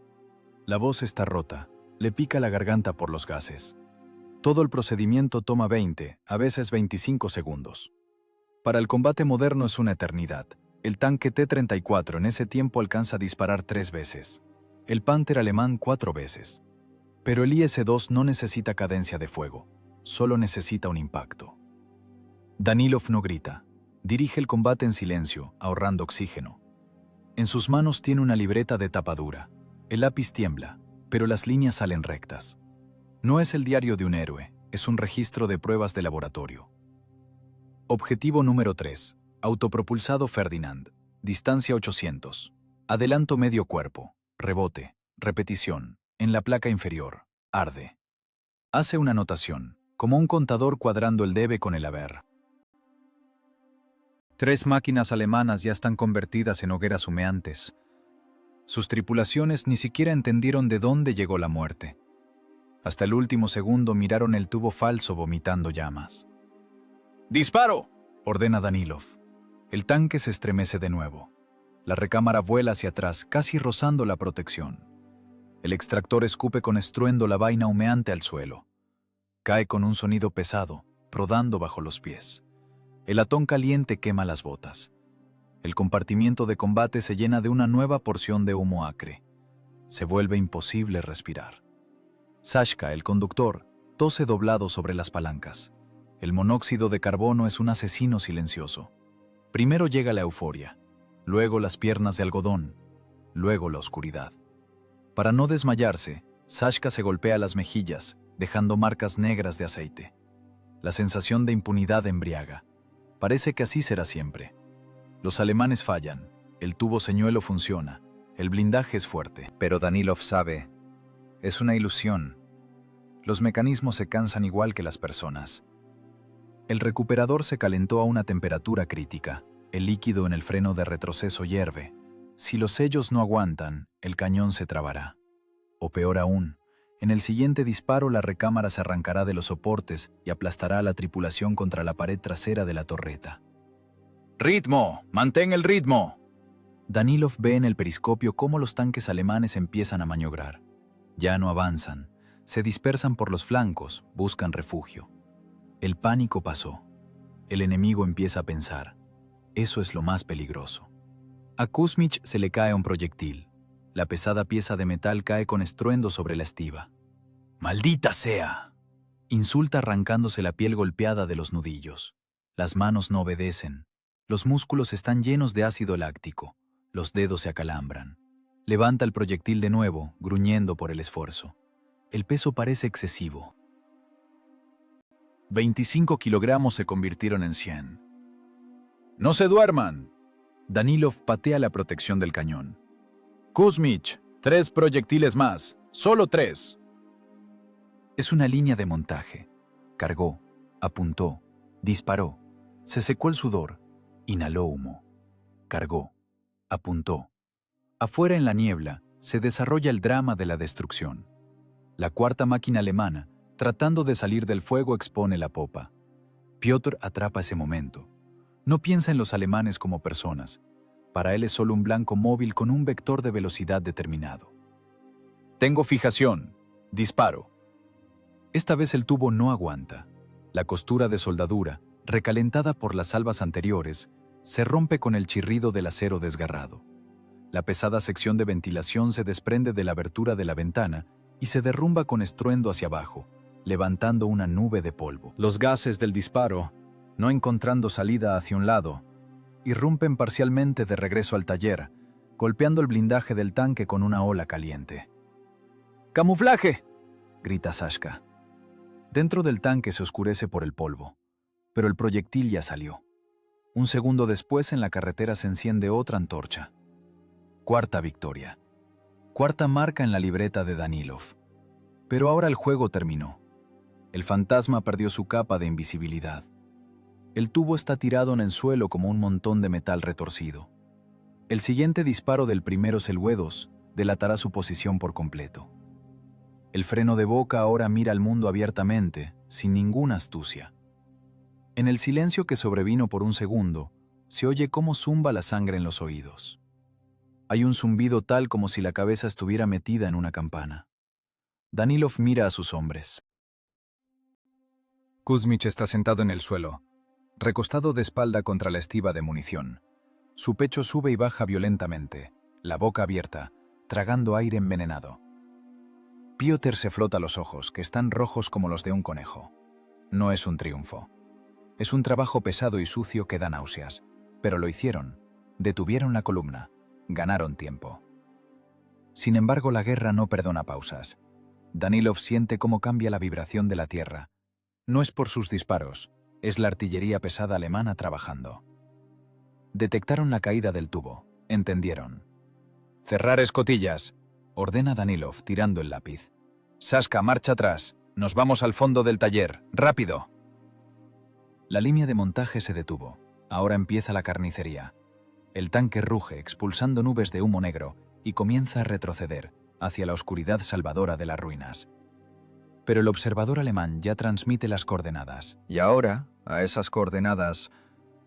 La voz está rota, le pica la garganta por los gases. Todo el procedimiento toma 20, a veces 25 segundos. Para el combate moderno es una eternidad. El tanque T-34 en ese tiempo alcanza a disparar 3 veces. El Panther alemán 4 veces. Pero el IS-2 no necesita cadencia de fuego, solo necesita un impacto. Danilov no grita, dirige el combate en silencio, ahorrando oxígeno. En sus manos tiene una libreta de tapa dura. El lápiz tiembla, pero las líneas salen rectas. No es el diario de un héroe, es un registro de pruebas de laboratorio. Objetivo número 3. Autopropulsado Ferdinand. Distancia 800. Adelanto medio cuerpo. Rebote. Repetición. En la placa inferior. Arde. Hace una anotación, como un contador cuadrando el debe con el haber. 3 máquinas alemanas ya están convertidas en hogueras humeantes. Sus tripulaciones ni siquiera entendieron de dónde llegó la muerte. Hasta el último segundo miraron el tubo falso vomitando llamas. «¡Disparo!», ordena Danilov. El tanque se estremece de nuevo. La recámara vuela hacia atrás, casi rozando la protección. El extractor escupe con estruendo la vaina humeante al suelo. Cae con un sonido pesado, rodando bajo los pies. El latón caliente quema las botas. El compartimiento de combate se llena de una nueva porción de humo acre. Se vuelve imposible respirar. Sashka, el conductor, tose doblado sobre las palancas. El monóxido de carbono es un asesino silencioso. Primero llega la euforia, luego las piernas de algodón, luego la oscuridad. Para no desmayarse, Sashka se golpea las mejillas, dejando marcas negras de aceite. La sensación de impunidad embriaga. Parece que así será siempre. Los alemanes fallan, el tubo señuelo funciona, el blindaje es fuerte. Pero Danilov sabe, es una ilusión. Los mecanismos se cansan igual que las personas. El recuperador se calentó a una temperatura crítica. El líquido en el freno de retroceso hierve. Si los sellos no aguantan, el cañón se trabará. O peor aún, en el siguiente disparo la recámara se arrancará de los soportes y aplastará a la tripulación contra la pared trasera de la torreta. ¡Ritmo! ¡Mantén el ritmo! Danilov ve en el periscopio cómo los tanques alemanes empiezan a maniobrar. Ya no avanzan, se dispersan por los flancos, buscan refugio. El pánico pasó. El enemigo empieza a pensar. Eso es lo más peligroso. A Kuzmich se le cae un proyectil. La pesada pieza de metal cae con estruendo sobre la estiba. ¡Maldita sea!, insulta arrancándose la piel golpeada de los nudillos. Las manos no obedecen. Los músculos están llenos de ácido láctico. Los dedos se acalambran. Levanta el proyectil de nuevo, gruñendo por el esfuerzo. El peso parece excesivo. 25 kilogramos se convirtieron en 100. ¡No se duerman! Danilov patea la protección del cañón. Kuzmich, 3 proyectiles más. ¡Solo 3! Es una línea de montaje. Cargó, apuntó, disparó. Se secó el sudor. Inhaló humo. Cargó, apuntó. Afuera en la niebla se desarrolla el drama de la destrucción. La cuarta máquina alemana, tratando de salir del fuego, expone la popa. Piotr atrapa ese momento. No piensa en los alemanes como personas. Para él es solo un blanco móvil con un vector de velocidad determinado. Tengo fijación. Disparo. Esta vez el tubo no aguanta. La costura de soldadura, recalentada por las salvas anteriores, se rompe con el chirrido del acero desgarrado. La pesada sección de ventilación se desprende de la abertura de la ventana y se derrumba con estruendo hacia abajo, levantando una nube de polvo. Los gases del disparo, no encontrando salida hacia un lado, irrumpen parcialmente de regreso al taller, golpeando el blindaje del tanque con una ola caliente. ¡Camuflaje!, grita Sashka. Dentro del tanque se oscurece por el polvo, pero el proyectil ya salió. Un segundo después, en la carretera se enciende otra antorcha. Cuarta victoria. Cuarta marca en la libreta de Danilov. Pero ahora el juego terminó. El fantasma perdió su capa de invisibilidad. El tubo está tirado en el suelo como un montón de metal retorcido. El siguiente disparo del primero Seleuedos delatará su posición por completo. El freno de boca ahora mira al mundo abiertamente, sin ninguna astucia. En el silencio que sobrevino por un segundo, se oye cómo zumba la sangre en los oídos. Hay un zumbido tal como si la cabeza estuviera metida en una campana. Danilov mira a sus hombres. Kuzmich está sentado en el suelo, recostado de espalda contra la estiba de munición. Su pecho sube y baja violentamente, la boca abierta, tragando aire envenenado. Piotr se frota los ojos, que están rojos como los de un conejo. No es un triunfo. Es un trabajo pesado y sucio que da náuseas, pero lo hicieron, detuvieron la columna, ganaron tiempo. Sin embargo, la guerra no perdona pausas. Danilov siente cómo cambia la vibración de la tierra. No es por sus disparos, es la artillería pesada alemana trabajando. Detectaron la caída del tubo, entendieron. «Cerrar escotillas», ordena Danilov tirando el lápiz. «Sashka, marcha atrás, nos vamos al fondo del taller, rápido». La línea de montaje se detuvo. Ahora empieza la carnicería. El tanque ruge, expulsando nubes de humo negro, y comienza a retroceder hacia la oscuridad salvadora de las ruinas. Pero el observador alemán ya transmite las coordenadas. Y ahora, a esas coordenadas,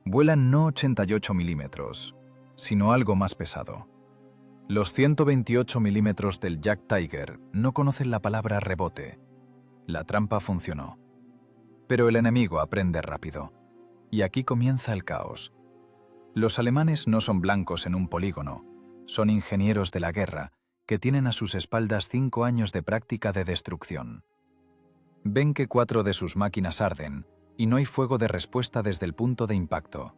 vuelan no 88 milímetros, sino algo más pesado. Los 128 milímetros del Jack Tiger no conocen la palabra rebote. La trampa funcionó. Pero el enemigo aprende rápido. Y aquí comienza el caos. Los alemanes no son blancos en un polígono. Son ingenieros de la guerra que tienen a sus espaldas 5 años de práctica de destrucción. Ven que 4 de sus máquinas arden y no hay fuego de respuesta desde el punto de impacto.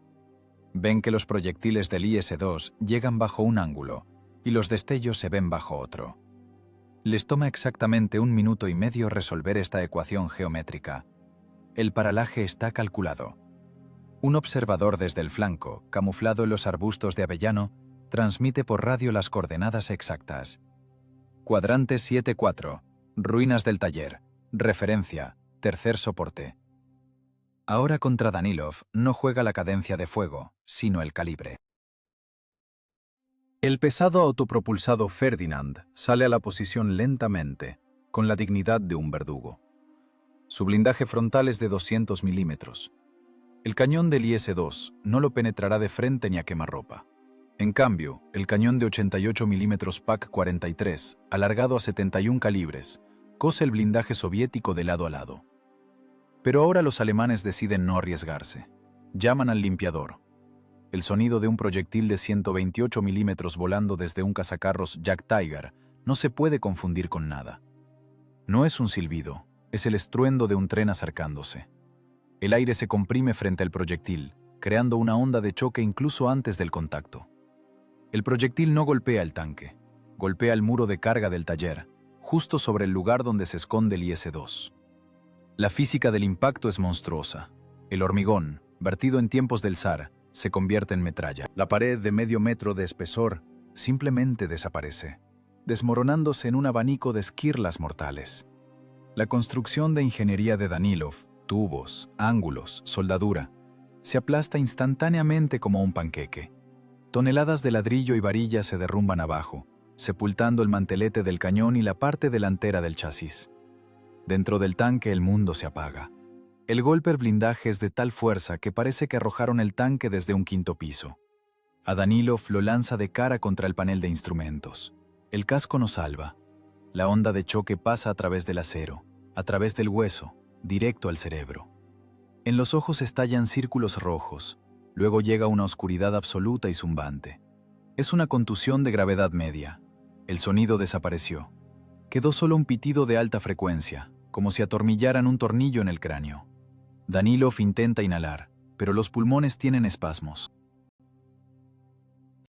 Ven que los proyectiles del IS-2 llegan bajo un ángulo y los destellos se ven bajo otro. Les toma exactamente 1 minuto y medio resolver esta ecuación geométrica. El paralaje está calculado. Un observador desde el flanco, camuflado en los arbustos de avellano, transmite por radio las coordenadas exactas. Cuadrante 7-4, ruinas del taller, referencia, tercer soporte. Ahora contra Danilov no juega la cadencia de fuego, sino el calibre. El pesado autopropulsado Ferdinand sale a la posición lentamente, con la dignidad de un verdugo. Su blindaje frontal es de 200 milímetros. El cañón del IS-2 no lo penetrará de frente ni a quemarropa. En cambio, el cañón de 88 milímetros PAC-43, alargado a 71 calibres, cose el blindaje soviético de lado a lado. Pero ahora los alemanes deciden no arriesgarse. Llaman al limpiador. El sonido de un proyectil de 128 milímetros volando desde un cazacarros Jack Tiger no se puede confundir con nada. No es un silbido, es el estruendo de un tren acercándose. El aire se comprime frente al proyectil, creando una onda de choque incluso antes del contacto. El proyectil no golpea el tanque, golpea el muro de carga del taller, justo sobre el lugar donde se esconde el IS-2. La física del impacto es monstruosa. El hormigón, vertido en tiempos del zar, se convierte en metralla. La pared de medio metro de espesor simplemente desaparece, desmoronándose en un abanico de esquirlas mortales. La construcción de ingeniería de Danilov, tubos, ángulos, soldadura, se aplasta instantáneamente como un panqueque. Toneladas de ladrillo y varilla se derrumban abajo, sepultando el mantelete del cañón y la parte delantera del chasis. Dentro del tanque el mundo se apaga. El golpe al blindaje es de tal fuerza que parece que arrojaron el tanque desde un quinto piso. A Danilov lo lanza de cara contra el panel de instrumentos. El casco no salva. La onda de choque pasa a través del acero, a través del hueso, directo al cerebro. En los ojos estallan círculos rojos, luego llega una oscuridad absoluta y zumbante. Es una contusión de gravedad media. El sonido desapareció. Quedó solo un pitido de alta frecuencia, como si atornillaran un tornillo en el cráneo. Danilov intenta inhalar, pero los pulmones tienen espasmos.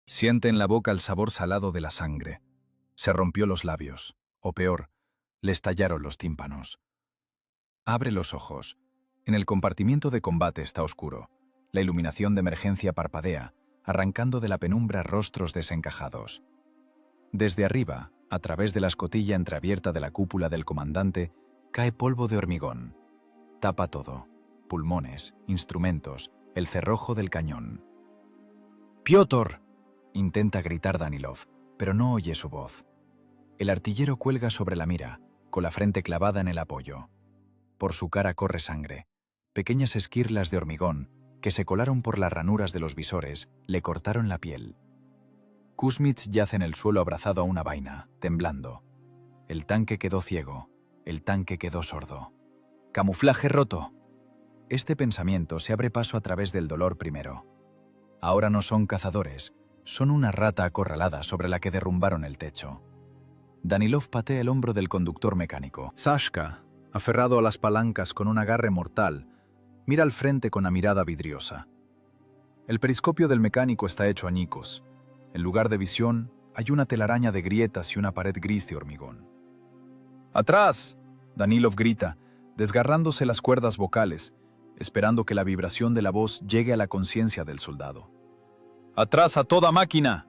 Siente en la boca el sabor salado de la sangre. Se rompió los labios, o peor, le estallaron los tímpanos. Abre los ojos. En el compartimiento de combate está oscuro. La iluminación de emergencia parpadea, arrancando de la penumbra rostros desencajados. Desde arriba, a través de la escotilla entreabierta de la cúpula del comandante, cae polvo de hormigón. Tapa todo. Pulmones, instrumentos, el cerrojo del cañón. «¡Piotr!», intenta gritar Danilov, pero no oye su voz. El artillero cuelga sobre la mira, con la frente clavada en el apoyo. Por su cara corre sangre. Pequeñas esquirlas de hormigón, que se colaron por las ranuras de los visores, le cortaron la piel. Kuzmich yace en el suelo abrazado a una vaina, temblando. El tanque quedó ciego. El tanque quedó sordo. «¡Camuflaje roto!». Este pensamiento se abre paso a través del dolor primero. Ahora no son cazadores, son una rata acorralada sobre la que derrumbaron el techo. Danilov patea el hombro del conductor mecánico. Sashka, aferrado a las palancas con un agarre mortal, mira al frente con la mirada vidriosa. El periscopio del mecánico está hecho añicos. En lugar de visión, hay una telaraña de grietas y una pared gris de hormigón. «¡Atrás!», Danilov grita, desgarrándose las cuerdas vocales, esperando que la vibración de la voz llegue a la conciencia del soldado. «¡Atrás a toda máquina!».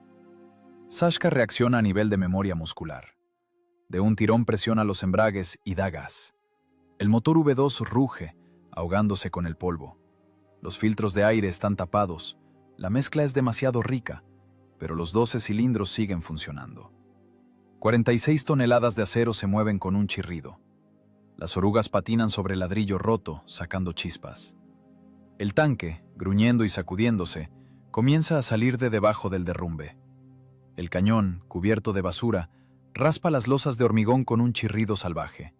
Sashka reacciona a nivel de memoria muscular. De un tirón presiona los embragues y da gas. El motor V2 ruge, ahogándose con el polvo. Los filtros de aire están tapados. La mezcla es demasiado rica, pero los 12 cilindros siguen funcionando. 46 toneladas de acero se mueven con un chirrido. Las orugas patinan sobre el ladrillo roto, sacando chispas. El tanque, gruñendo y sacudiéndose, comienza a salir de debajo del derrumbe. El cañón, cubierto de basura, raspa las losas de hormigón con un chirrido salvaje.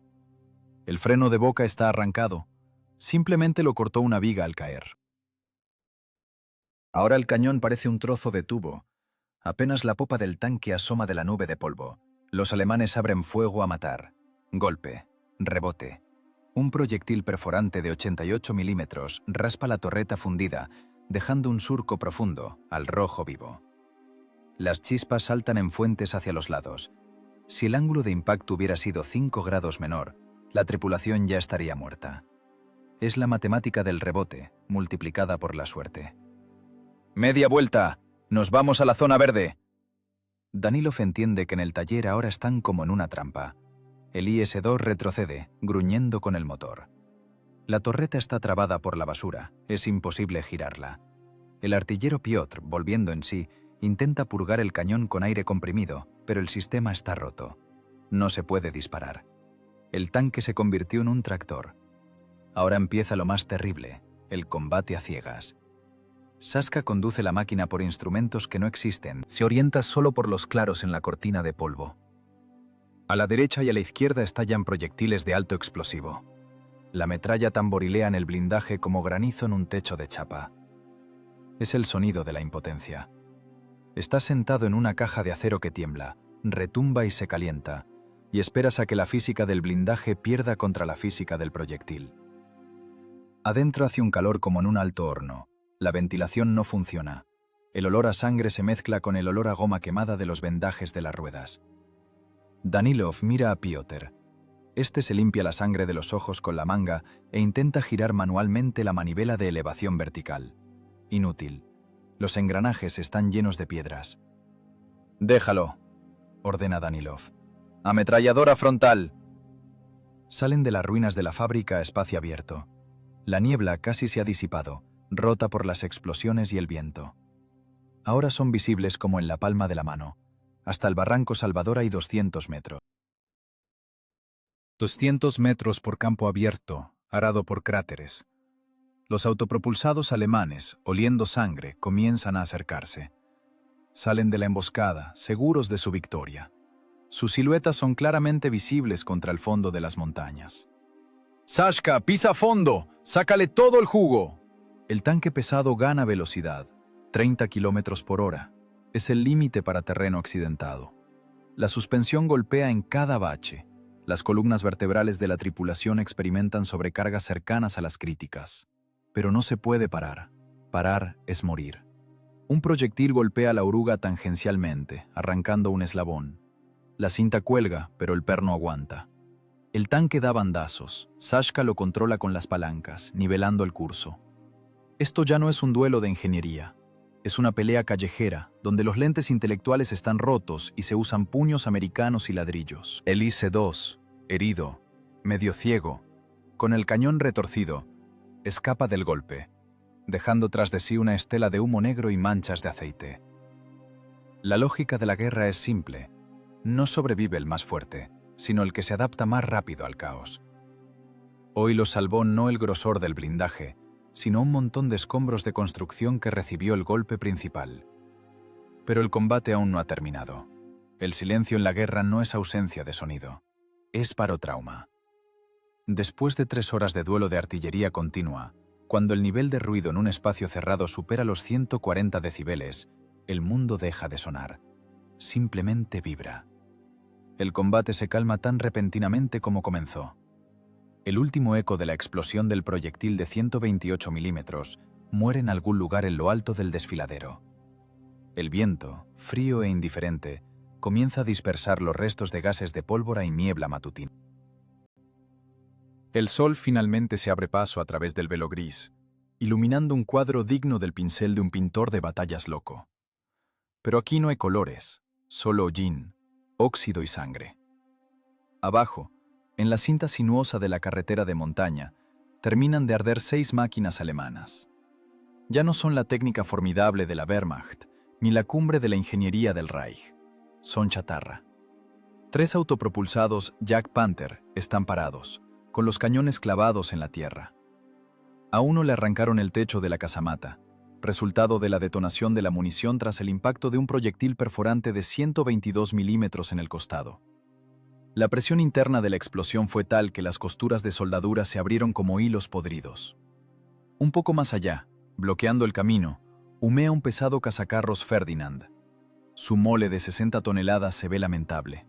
El freno de boca está arrancado. Simplemente lo cortó una viga al caer. Ahora el cañón parece un trozo de tubo. Apenas la popa del tanque asoma de la nube de polvo. Los alemanes abren fuego a matar. Golpe. Rebote. Un proyectil perforante de 88 milímetros raspa la torreta fundida, dejando un surco profundo, al rojo vivo. Las chispas saltan en fuentes hacia los lados. Si el ángulo de impacto hubiera sido 5 grados menor, la tripulación ya estaría muerta. Es la matemática del rebote, multiplicada por la suerte. ¡Media vuelta! ¡Nos vamos a la zona verde! Danilov entiende que en el taller ahora están como en una trampa. El IS-2 retrocede, gruñendo con el motor. La torreta está trabada por la basura, es imposible girarla. El artillero Piotr, volviendo en sí, intenta purgar el cañón con aire comprimido, pero el sistema está roto. No se puede disparar. El tanque se convirtió en un tractor. Ahora empieza lo más terrible, el combate a ciegas. Saska conduce la máquina por instrumentos que no existen. Se orienta solo por los claros en la cortina de polvo. A la derecha y a la izquierda estallan proyectiles de alto explosivo. La metralla tamborilea en el blindaje como granizo en un techo de chapa. Es el sonido de la impotencia. Estás sentado en una caja de acero que tiembla, retumba y se calienta, y esperas a que la física del blindaje pierda contra la física del proyectil. Adentro hace un calor como en un alto horno. La ventilación no funciona. El olor a sangre se mezcla con el olor a goma quemada de los vendajes de las ruedas. Danilov mira a Piotr. Este se limpia la sangre de los ojos con la manga e intenta girar manualmente la manivela de elevación vertical. Inútil. Los engranajes están llenos de piedras. «Déjalo», ordena Danilov. «Ametralladora frontal». Salen de las ruinas de la fábrica a espacio abierto. La niebla casi se ha disipado, rota por las explosiones y el viento. Ahora son visibles como en la palma de la mano. Hasta el barranco Salvador hay 200 metros. 200 metros por campo abierto, arado por cráteres. Los autopropulsados alemanes, oliendo sangre, comienzan a acercarse. Salen de la emboscada, seguros de su victoria. Sus siluetas son claramente visibles contra el fondo de las montañas. «Sashka, pisa fondo, sácale todo el jugo». El tanque pesado gana velocidad, 30 kilómetros por hora. Es el límite para terreno accidentado. La suspensión golpea en cada bache. Las columnas vertebrales de la tripulación experimentan sobrecargas cercanas a las críticas. Pero no se puede parar. Parar es morir. Un proyectil golpea la oruga tangencialmente, arrancando un eslabón. La cinta cuelga, pero el perno aguanta. El tanque da bandazos. Sashka lo controla con las palancas, nivelando el curso. Esto ya no es un duelo de ingeniería. Es una pelea callejera, donde los lentes intelectuales están rotos y se usan puños americanos y ladrillos. El IS-2, herido, medio ciego, con el cañón retorcido, escapa del golpe, dejando tras de sí una estela de humo negro y manchas de aceite. La lógica de la guerra es simple. No sobrevive el más fuerte, sino el que se adapta más rápido al caos. Hoy lo salvó no el grosor del blindaje, sino un montón de escombros de construcción que recibió el golpe principal. Pero el combate aún no ha terminado. El silencio en la guerra no es ausencia de sonido, es parotrauma. Después de 3 horas de duelo de artillería continua, cuando el nivel de ruido en un espacio cerrado supera los 140 decibeles, el mundo deja de sonar. Simplemente vibra. El combate se calma tan repentinamente como comenzó. El último eco de la explosión del proyectil de 128 milímetros muere en algún lugar en lo alto del desfiladero. El viento, frío e indiferente, comienza a dispersar los restos de gases de pólvora y niebla matutina. El sol finalmente se abre paso a través del velo gris, iluminando un cuadro digno del pincel de un pintor de batallas loco. Pero aquí no hay colores, solo hollín, óxido y sangre. Abajo, en la cinta sinuosa de la carretera de montaña, terminan de arder 6 máquinas alemanas. Ya no son la técnica formidable de la Wehrmacht, ni la cumbre de la ingeniería del Reich. Son chatarra. 3 autopropulsados Jack Panther están parados, con los cañones clavados en la tierra. A uno le arrancaron el techo de la casamata, resultado de la detonación de la munición tras el impacto de un proyectil perforante de 122 milímetros en el costado. La presión interna de la explosión fue tal que las costuras de soldadura se abrieron como hilos podridos. Un poco más allá, bloqueando el camino, humea un pesado cazacarros Ferdinand. Su mole de 60 toneladas se ve lamentable.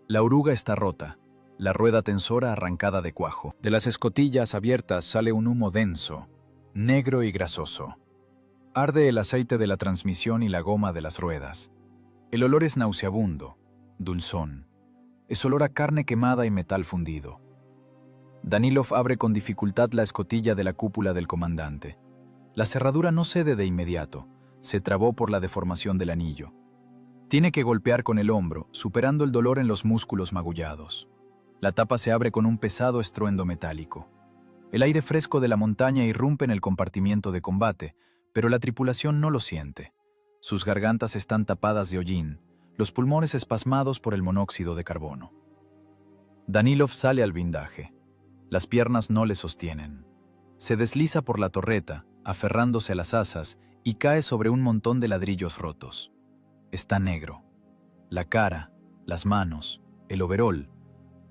La oruga está rota, la rueda tensora arrancada de cuajo. De las escotillas abiertas sale un humo denso, negro y grasoso. Arde el aceite de la transmisión y la goma de las ruedas. El olor es nauseabundo, dulzón. Es olor a carne quemada y metal fundido. Danilov abre con dificultad la escotilla de la cúpula del comandante. La cerradura no cede de inmediato, se trabó por la deformación del anillo. Tiene que golpear con el hombro, superando el dolor en los músculos magullados. La tapa se abre con un pesado estruendo metálico. El aire fresco de la montaña irrumpe en el compartimiento de combate, pero la tripulación no lo siente. Sus gargantas están tapadas de hollín, los pulmones espasmados por el monóxido de carbono. Danilov sale al blindaje. Las piernas no le sostienen. Se desliza por la torreta, aferrándose a las asas, y cae sobre un montón de ladrillos rotos. Está negro. La cara, las manos, el overol,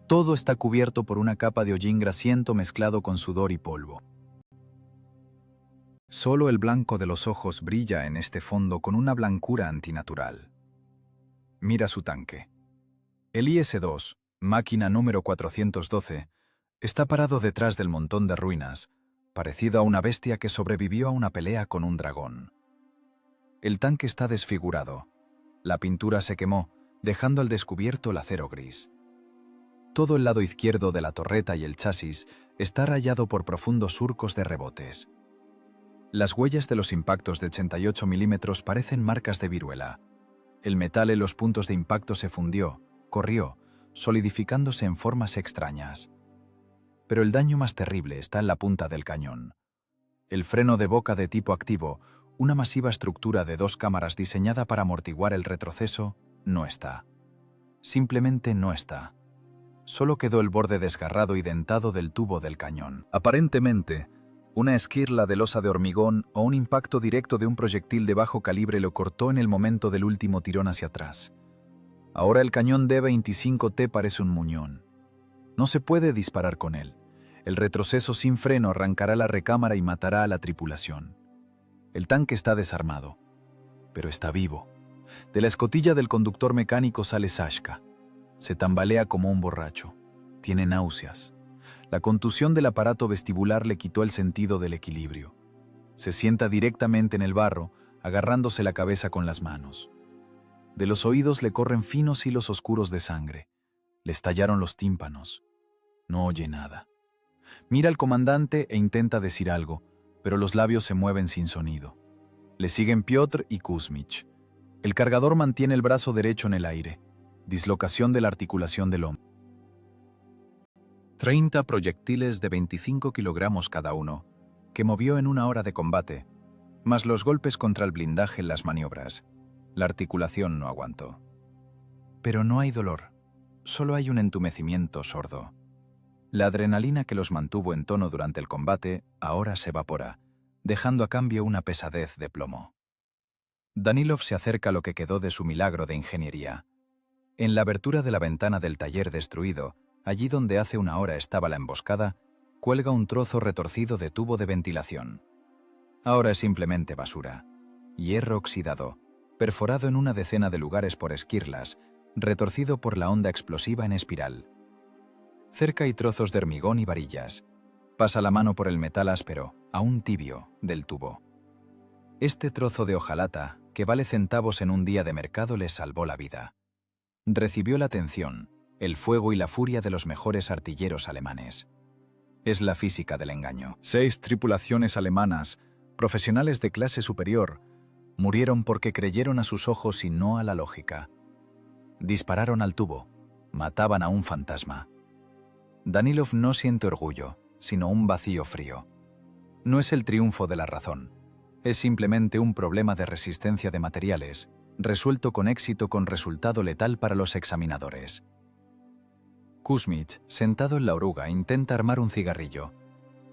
todo está cubierto por una capa de hollín grasiento mezclado con sudor y polvo. Solo el blanco de los ojos brilla en este fondo con una blancura antinatural. Mira su tanque. El IS-2, máquina número 412, está parado detrás del montón de ruinas, parecido a una bestia que sobrevivió a una pelea con un dragón. El tanque está desfigurado. La pintura se quemó, dejando al descubierto el acero gris. Todo el lado izquierdo de la torreta y el chasis está rayado por profundos surcos de rebotes. Las huellas de los impactos de 88 milímetros parecen marcas de viruela. El metal en los puntos de impacto se fundió, corrió, solidificándose en formas extrañas. Pero el daño más terrible está en la punta del cañón. El freno de boca de tipo activo, una masiva estructura de 2 cámaras diseñada para amortiguar el retroceso, no está. Simplemente no está. Solo quedó el borde desgarrado y dentado del tubo del cañón. Aparentemente, una esquirla de losa de hormigón o un impacto directo de un proyectil de bajo calibre lo cortó en el momento del último tirón hacia atrás. Ahora el cañón D-25T parece un muñón. No se puede disparar con él. El retroceso sin freno arrancará la recámara y matará a la tripulación. El tanque está desarmado, pero está vivo. De la escotilla del conductor mecánico sale Sashka. Se tambalea como un borracho. Tiene náuseas. La contusión del aparato vestibular le quitó el sentido del equilibrio. Se sienta directamente en el barro, agarrándose la cabeza con las manos. De los oídos le corren finos hilos oscuros de sangre. Le estallaron los tímpanos. No oye nada. Mira al comandante e intenta decir algo, pero los labios se mueven sin sonido. Le siguen Piotr y Kuzmich. El cargador mantiene el brazo derecho en el aire. Dislocación de la articulación del hombro. 30 proyectiles de 25 kilogramos cada uno, que movió en una hora de combate, más los golpes contra el blindaje en las maniobras. La articulación no aguantó. Pero no hay dolor, solo hay un entumecimiento sordo. La adrenalina que los mantuvo en tono durante el combate ahora se evapora, dejando a cambio una pesadez de plomo. Danilov se acerca a lo que quedó de su milagro de ingeniería. En la abertura de la ventana del taller destruido, allí donde hace una hora estaba la emboscada, cuelga un trozo retorcido de tubo de ventilación. Ahora es simplemente basura. Hierro oxidado, perforado en una decena de lugares por esquirlas, retorcido por la onda explosiva en espiral. Cerca hay trozos de hormigón y varillas. Pasa la mano por el metal áspero, aún tibio, del tubo. Este trozo de hojalata, que vale centavos en un día de mercado, les salvó la vida. Recibió la atención, el fuego y la furia de los mejores artilleros alemanes. Es la física del engaño. 6 tripulaciones alemanas, profesionales de clase superior, murieron porque creyeron a sus ojos y no a la lógica. Dispararon al tubo, mataban a un fantasma. Danilov no siente orgullo, sino un vacío frío. No es el triunfo de la razón, es simplemente un problema de resistencia de materiales, resuelto con éxito con resultado letal para los examinadores. Kuzmich, sentado en la oruga, intenta armar un cigarrillo.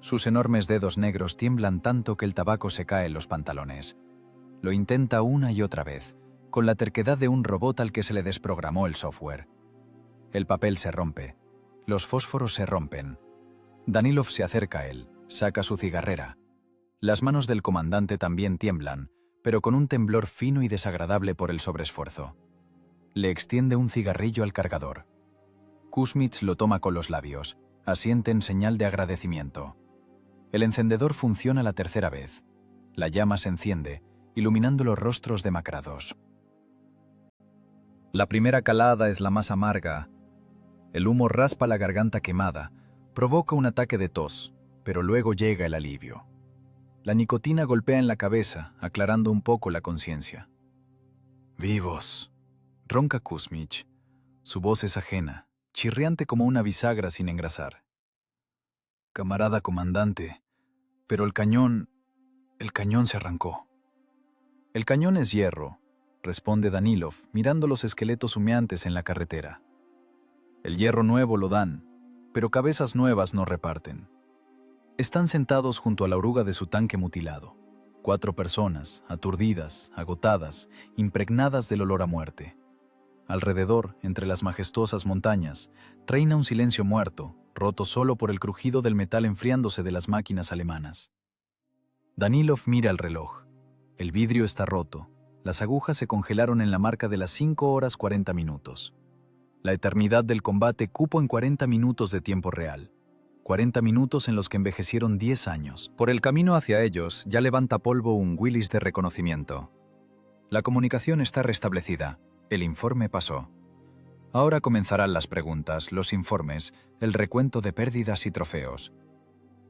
Sus enormes dedos negros tiemblan tanto que el tabaco se cae en los pantalones. Lo intenta una y otra vez, con la terquedad de un robot al que se le desprogramó el software. El papel se rompe. Los fósforos se rompen. Danilov se acerca a él, saca su cigarrera. Las manos del comandante también tiemblan, pero con un temblor fino y desagradable por el sobreesfuerzo. Le extiende un cigarrillo al cargador. Kuzmich lo toma con los labios, asiente en señal de agradecimiento. El encendedor funciona la tercera vez. La llama se enciende, iluminando los rostros demacrados. La primera calada es la más amarga. El humo raspa la garganta quemada, Provoca un ataque de tos, pero luego llega el alivio. La nicotina golpea en la cabeza, aclarando un poco la conciencia. «Vivos», ronca Kuzmich. Su voz es ajena, chirriante como una bisagra sin engrasar. «Camarada comandante, pero el cañón se arrancó». «El cañón es hierro», responde Danilov, mirando los esqueletos humeantes en la carretera. «El hierro nuevo lo dan, pero cabezas nuevas no reparten». Están sentados junto a la oruga de su tanque mutilado. 4 personas, aturdidas, agotadas, impregnadas del olor a muerte. Alrededor, entre las majestuosas montañas, reina un silencio muerto, roto solo por el crujido del metal enfriándose de las máquinas alemanas. Danilov mira el reloj. El vidrio está roto. Las agujas se congelaron en la marca de las 5 horas 40 minutos. La eternidad del combate cupo en 40 minutos de tiempo real. 40 minutos en los que envejecieron 10 años. Por el camino hacia ellos ya levanta polvo un Willis de reconocimiento. La comunicación está restablecida. El informe pasó. Ahora comenzarán las preguntas, los informes, el recuento de pérdidas y trofeos.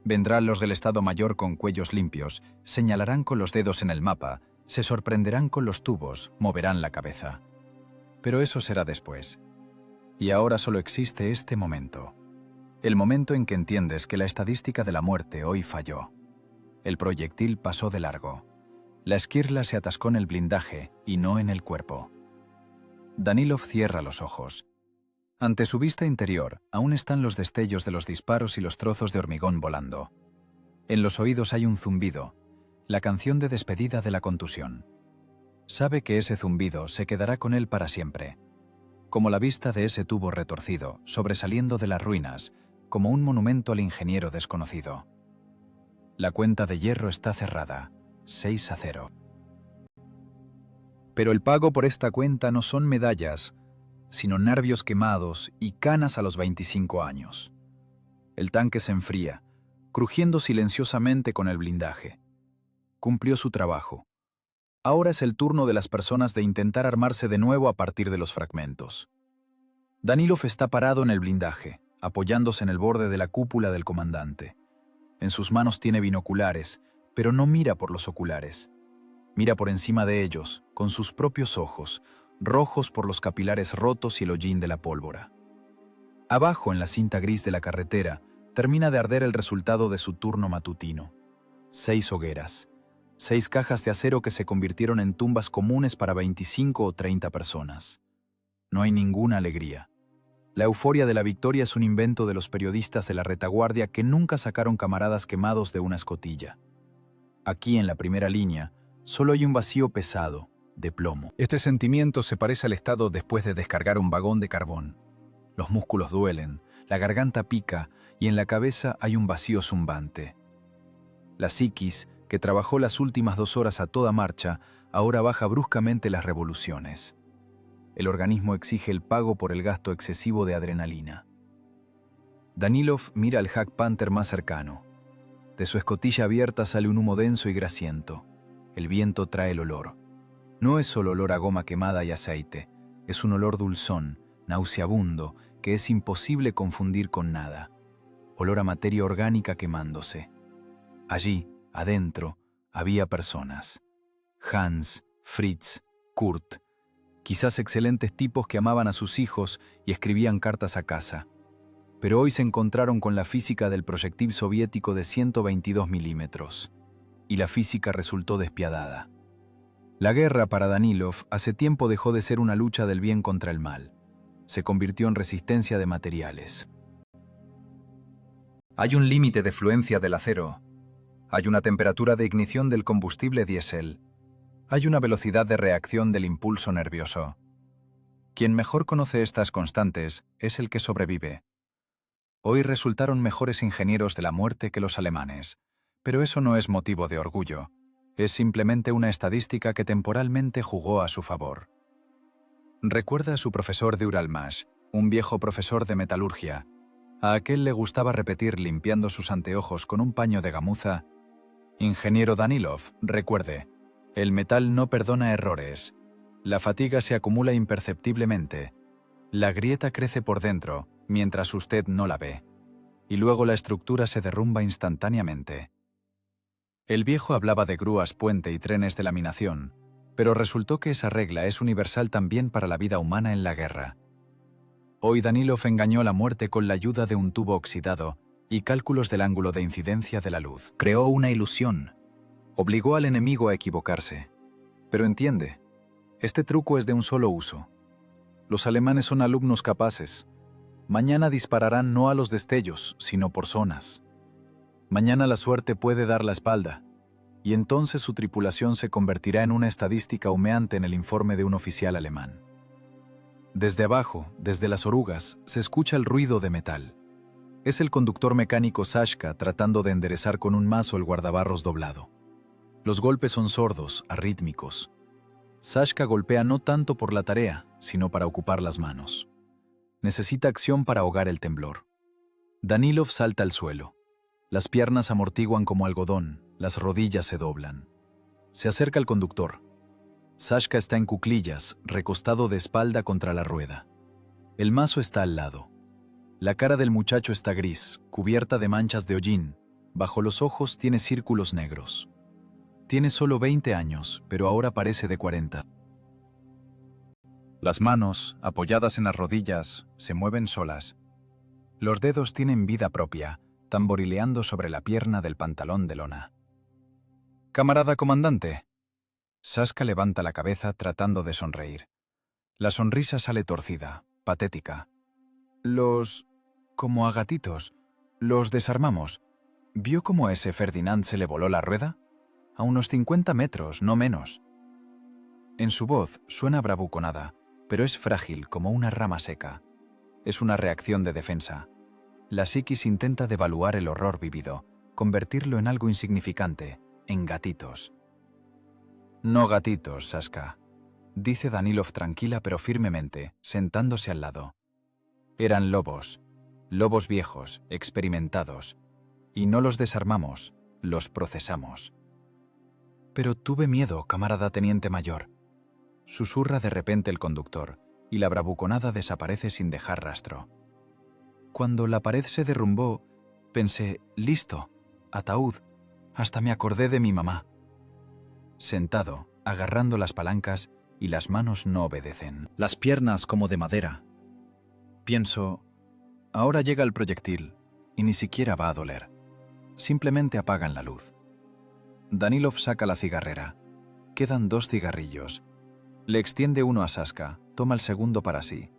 Vendrán los del Estado Mayor con cuellos limpios, señalarán con los dedos en el mapa, se sorprenderán con los tubos, moverán la cabeza. Pero eso será después. Y ahora solo existe este momento. El momento en que entiendes que la estadística de la muerte hoy falló. El proyectil pasó de largo. La esquirla se atascó en el blindaje y no en el cuerpo. Danilov cierra los ojos. Ante su vista interior aún están los destellos de los disparos y los trozos de hormigón volando. En los oídos hay un zumbido, la canción de despedida de la contusión. Sabe que ese zumbido se quedará con él para siempre. Como la vista de ese tubo retorcido, sobresaliendo de las ruinas, como un monumento al ingeniero desconocido. La cuenta de hierro está cerrada, 6-0. Pero el pago por esta cuenta no son medallas, sino nervios quemados y canas a los 25 años. El tanque se enfría, crujiendo silenciosamente con el blindaje. Cumplió su trabajo. Ahora es el turno de las personas de intentar armarse de nuevo a partir de los fragmentos. Danilov está parado en el blindaje, apoyándose en el borde de la cúpula del comandante. En sus manos tiene binoculares, pero no mira por los oculares. Mira por encima de ellos, con sus propios ojos, rojos por los capilares rotos y el hollín de la pólvora. Abajo, en la cinta gris de la carretera, termina de arder el resultado de su turno matutino. 6 hogueras, 6 cajas de acero que se convirtieron en tumbas comunes para 25 o 30 personas. No hay ninguna alegría. La euforia de la victoria es un invento de los periodistas de la retaguardia que nunca sacaron camaradas quemados de una escotilla. Aquí, en la primera línea, solo hay un vacío pesado, de plomo. Este sentimiento se parece al estado después de descargar un vagón de carbón. Los músculos duelen, la garganta pica y en la cabeza hay un vacío zumbante. La psiquis, que trabajó las últimas 2 horas a toda marcha, ahora baja bruscamente las revoluciones. El organismo exige el pago por el gasto excesivo de adrenalina. Danilov mira al Hack Panther más cercano. De su escotilla abierta sale un humo denso y grasiento. El viento trae el olor. No es solo olor a goma quemada y aceite, es un olor dulzón, nauseabundo, que es imposible confundir con nada. Olor a materia orgánica quemándose. Allí, adentro, había personas. Hans, Fritz, Kurt. Quizás excelentes tipos que amaban a sus hijos y escribían cartas a casa. Pero hoy se encontraron con la física del proyectil soviético de 122 milímetros. Y la física resultó despiadada. La guerra para Danilov hace tiempo dejó de ser una lucha del bien contra el mal. Se convirtió en resistencia de materiales. Hay un límite de fluencia del acero. Hay una temperatura de ignición del combustible diésel. Hay una velocidad de reacción del impulso nervioso. Quien mejor conoce estas constantes es el que sobrevive. Hoy resultaron mejores ingenieros de la muerte que los alemanes, pero eso no es motivo de orgullo. Es simplemente una estadística que temporalmente jugó a su favor. Recuerda a su profesor de Uralmash, un viejo profesor de metalurgia. A aquel le gustaba repetir limpiando sus anteojos con un paño de gamuza: «Ingeniero Danilov, recuerde, el metal no perdona errores. La fatiga se acumula imperceptiblemente. La grieta crece por dentro, mientras usted no la ve. y luego la estructura se derrumba instantáneamente. El viejo hablaba de grúas puente y trenes de laminación, pero resultó que esa regla es universal también para la vida humana en la guerra. Hoy Danilov engañó a la muerte con la ayuda de un tubo oxidado y cálculos del ángulo de incidencia de la luz. Creó una ilusión. Obligó al enemigo a equivocarse. Pero entiende, este truco es de un solo uso. Los alemanes son alumnos capaces. Mañana dispararán no a los destellos, sino por zonas. Mañana la suerte puede dar la espalda, y entonces su tripulación se convertirá en una estadística humeante en el informe de un oficial alemán. Desde abajo, desde las orugas, se escucha el ruido de metal. Es el conductor mecánico Sashka tratando de enderezar con un mazo el guardabarros doblado. Los golpes son sordos, arrítmicos. Sashka golpea no tanto por la tarea, sino para ocupar las manos. Necesita acción para ahogar el temblor. Danilov salta al suelo. Las piernas amortiguan como algodón, las rodillas se doblan. Se acerca al conductor. Sashka está en cuclillas, recostado de espalda contra la rueda. El mazo está al lado. La cara del muchacho está gris, cubierta de manchas de hollín. Bajo los ojos tiene círculos negros. Tiene solo 20 años, pero ahora parece de 40. Las manos, apoyadas en las rodillas, se mueven solas. Los dedos tienen vida propia, tamborileando sobre la pierna del pantalón de lona. «Camarada comandante». Sashka levanta la cabeza tratando de sonreír. La sonrisa sale torcida, patética. Como a gatitos. Los desarmamos. ¿Vio cómo a ese Ferdinand se le voló la rueda? A unos 50 metros, no menos. En su voz suena bravuconada, pero es frágil como una rama seca. Es una reacción de defensa. La psiquis intenta devaluar el horror vivido, convertirlo en algo insignificante, en gatitos. «No gatitos, Sashka», dice Danilov tranquila pero firmemente, sentándose al lado. «Eran lobos viejos, experimentados, y no los desarmamos, los procesamos». «Pero tuve miedo, camarada teniente mayor», susurra de repente el conductor, y la bravuconada desaparece sin dejar rastro. «Cuando la pared se derrumbó, pensé, listo, ataúd, hasta me acordé de mi mamá». Sentado, agarrando las palancas, y las manos no obedecen. Las piernas como de madera. Pienso, ahora llega el proyectil, y ni siquiera va a doler. Simplemente apagan la luz. Danilov saca la cigarrera. Quedan 2 cigarrillos. Le extiende uno a Sashka, toma el segundo para sí.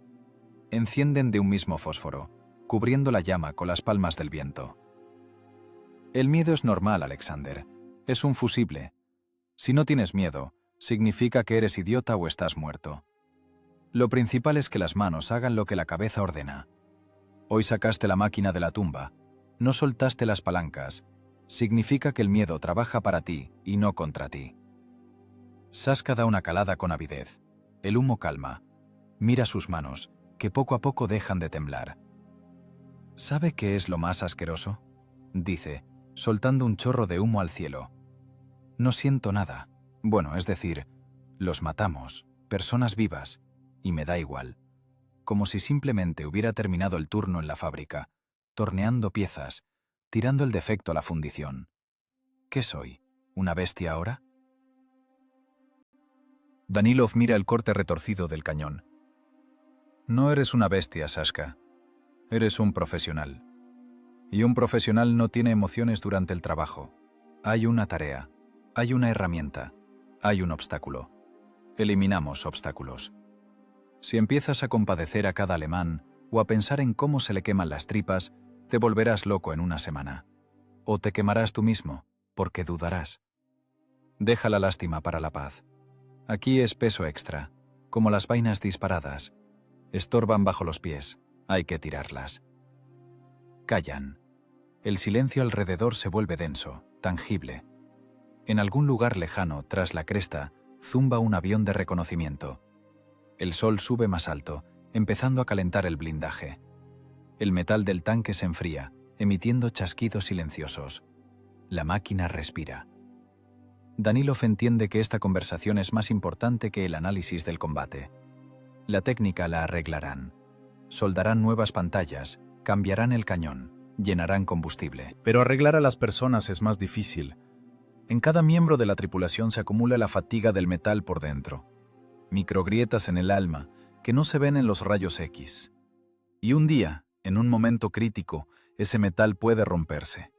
Encienden de un mismo fósforo, cubriendo la llama con las palmas del viento. El miedo es normal, Alexander. Es un fusible. Si no tienes miedo, significa que eres idiota o estás muerto. Lo principal es que las manos hagan lo que la cabeza ordena. Hoy sacaste la máquina de la tumba, no soltaste las palancas. Significa que el miedo trabaja para ti y no contra ti. Sashka da una calada con avidez. El humo calma. Mira sus manos, que poco a poco dejan de temblar. ¿Sabe qué es lo más asqueroso?, dice, soltando un chorro de humo al cielo. No siento nada. Bueno, es decir, los matamos, personas vivas, y me da igual. Como si simplemente hubiera terminado el turno en la fábrica, torneando piezas, tirando el defecto a la fundición. ¿Qué soy? ¿Una bestia ahora? Danilov mira el corte retorcido del cañón. No eres una bestia, Sashka. Eres un profesional. Y un profesional no tiene emociones durante el trabajo. Hay una tarea, hay una herramienta, hay un obstáculo. Eliminamos obstáculos. Si empiezas a compadecer a cada alemán o a pensar en cómo se le queman las tripas, te volverás loco en una semana. O te quemarás tú mismo, porque dudarás. Deja la lástima para la paz. Aquí es peso extra, como las vainas disparadas. Estorban bajo los pies, hay que tirarlas. Callan. El silencio alrededor se vuelve denso, tangible. En algún lugar lejano, tras la cresta, zumba un avión de reconocimiento. El sol sube más alto, empezando a calentar el blindaje. El metal del tanque se enfría, emitiendo chasquidos silenciosos. La máquina respira. Danilov entiende que esta conversación es más importante que el análisis del combate. La técnica la arreglarán. Soldarán nuevas pantallas, cambiarán el cañón, llenarán combustible. Pero arreglar a las personas es más difícil. En cada miembro de la tripulación se acumula la fatiga del metal por dentro. Microgrietas en el alma que no se ven en los rayos X. Y un día, en un momento crítico, ese metal puede romperse.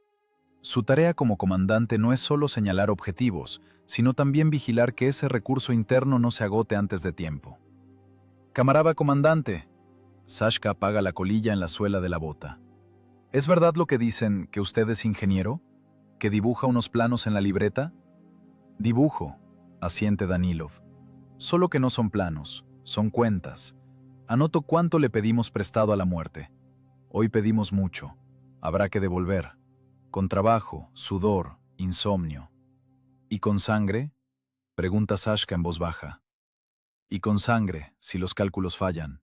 Su tarea como comandante no es solo señalar objetivos, sino también vigilar que ese recurso interno no se agote antes de tiempo. «Camarada comandante», Sashka apaga la colilla en la suela de la bota. «¿Es verdad lo que dicen, que usted es ingeniero? ¿Que dibuja unos planos en la libreta?» «Dibujo», asiente Danilov. «Solo que no son planos, son cuentas. Anoto cuánto le pedimos prestado a la muerte. Hoy pedimos mucho. Habrá que devolver. Con trabajo, sudor, insomnio. ¿Y con sangre?», pregunta Sashka en voz baja. «Y con sangre, si los cálculos fallan».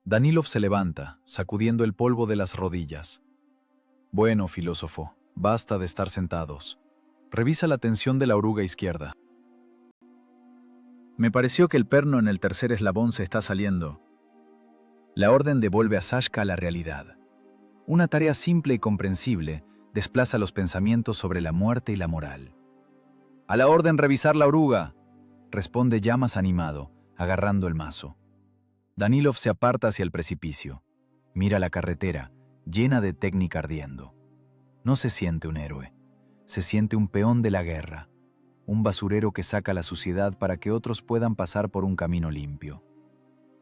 Danilov se levanta, sacudiendo el polvo de las rodillas. «Bueno, filósofo, basta de estar sentados. Revisa la tensión de la oruga izquierda». «Me pareció que el perno en el tercer eslabón se está saliendo». La orden devuelve a Sashka a la realidad. Una tarea simple y comprensible desplaza los pensamientos sobre la muerte y la moral. «A la orden revisar la oruga», responde Llamas animado, agarrando el mazo. Danilov se aparta hacia el precipicio. Mira la carretera, llena de técnica ardiendo. No se siente un héroe. Se siente un peón de la guerra. Un basurero que saca la suciedad para que otros puedan pasar por un camino limpio.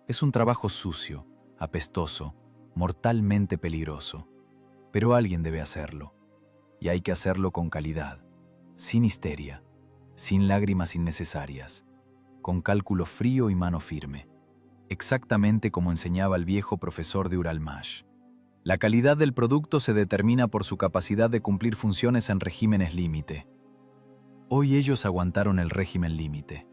Es un trabajo sucio, apestoso, mortalmente peligroso. Pero alguien debe hacerlo. Y hay que hacerlo con calidad, sin histeria, sin lágrimas innecesarias, con cálculo frío y mano firme, exactamente como enseñaba el viejo profesor de Uralmash. La calidad del producto se determina por su capacidad de cumplir funciones en regímenes límite. Hoy ellos aguantaron el régimen límite.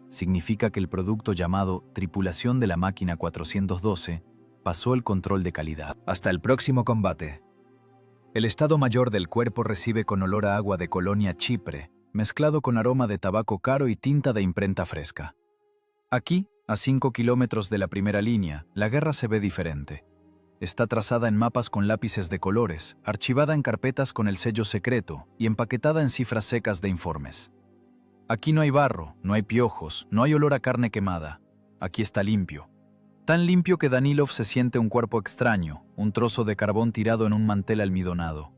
Significa que el producto llamado tripulación de la máquina 412 pasó el control de calidad. Hasta el próximo combate. El Estado Mayor del Cuerpo recibe con olor a agua de Colonia Chipre, mezclado con aroma de tabaco caro y tinta de imprenta fresca. Aquí, a 5 kilómetros de la primera línea, la guerra se ve diferente. Está trazada en mapas con lápices de colores, archivada en carpetas con el sello secreto y empaquetada en cifras secas de informes. Aquí no hay barro, no hay piojos, no hay olor a carne quemada. Aquí está limpio. Tan limpio que Danilov se siente un cuerpo extraño, un trozo de carbón tirado en un mantel almidonado.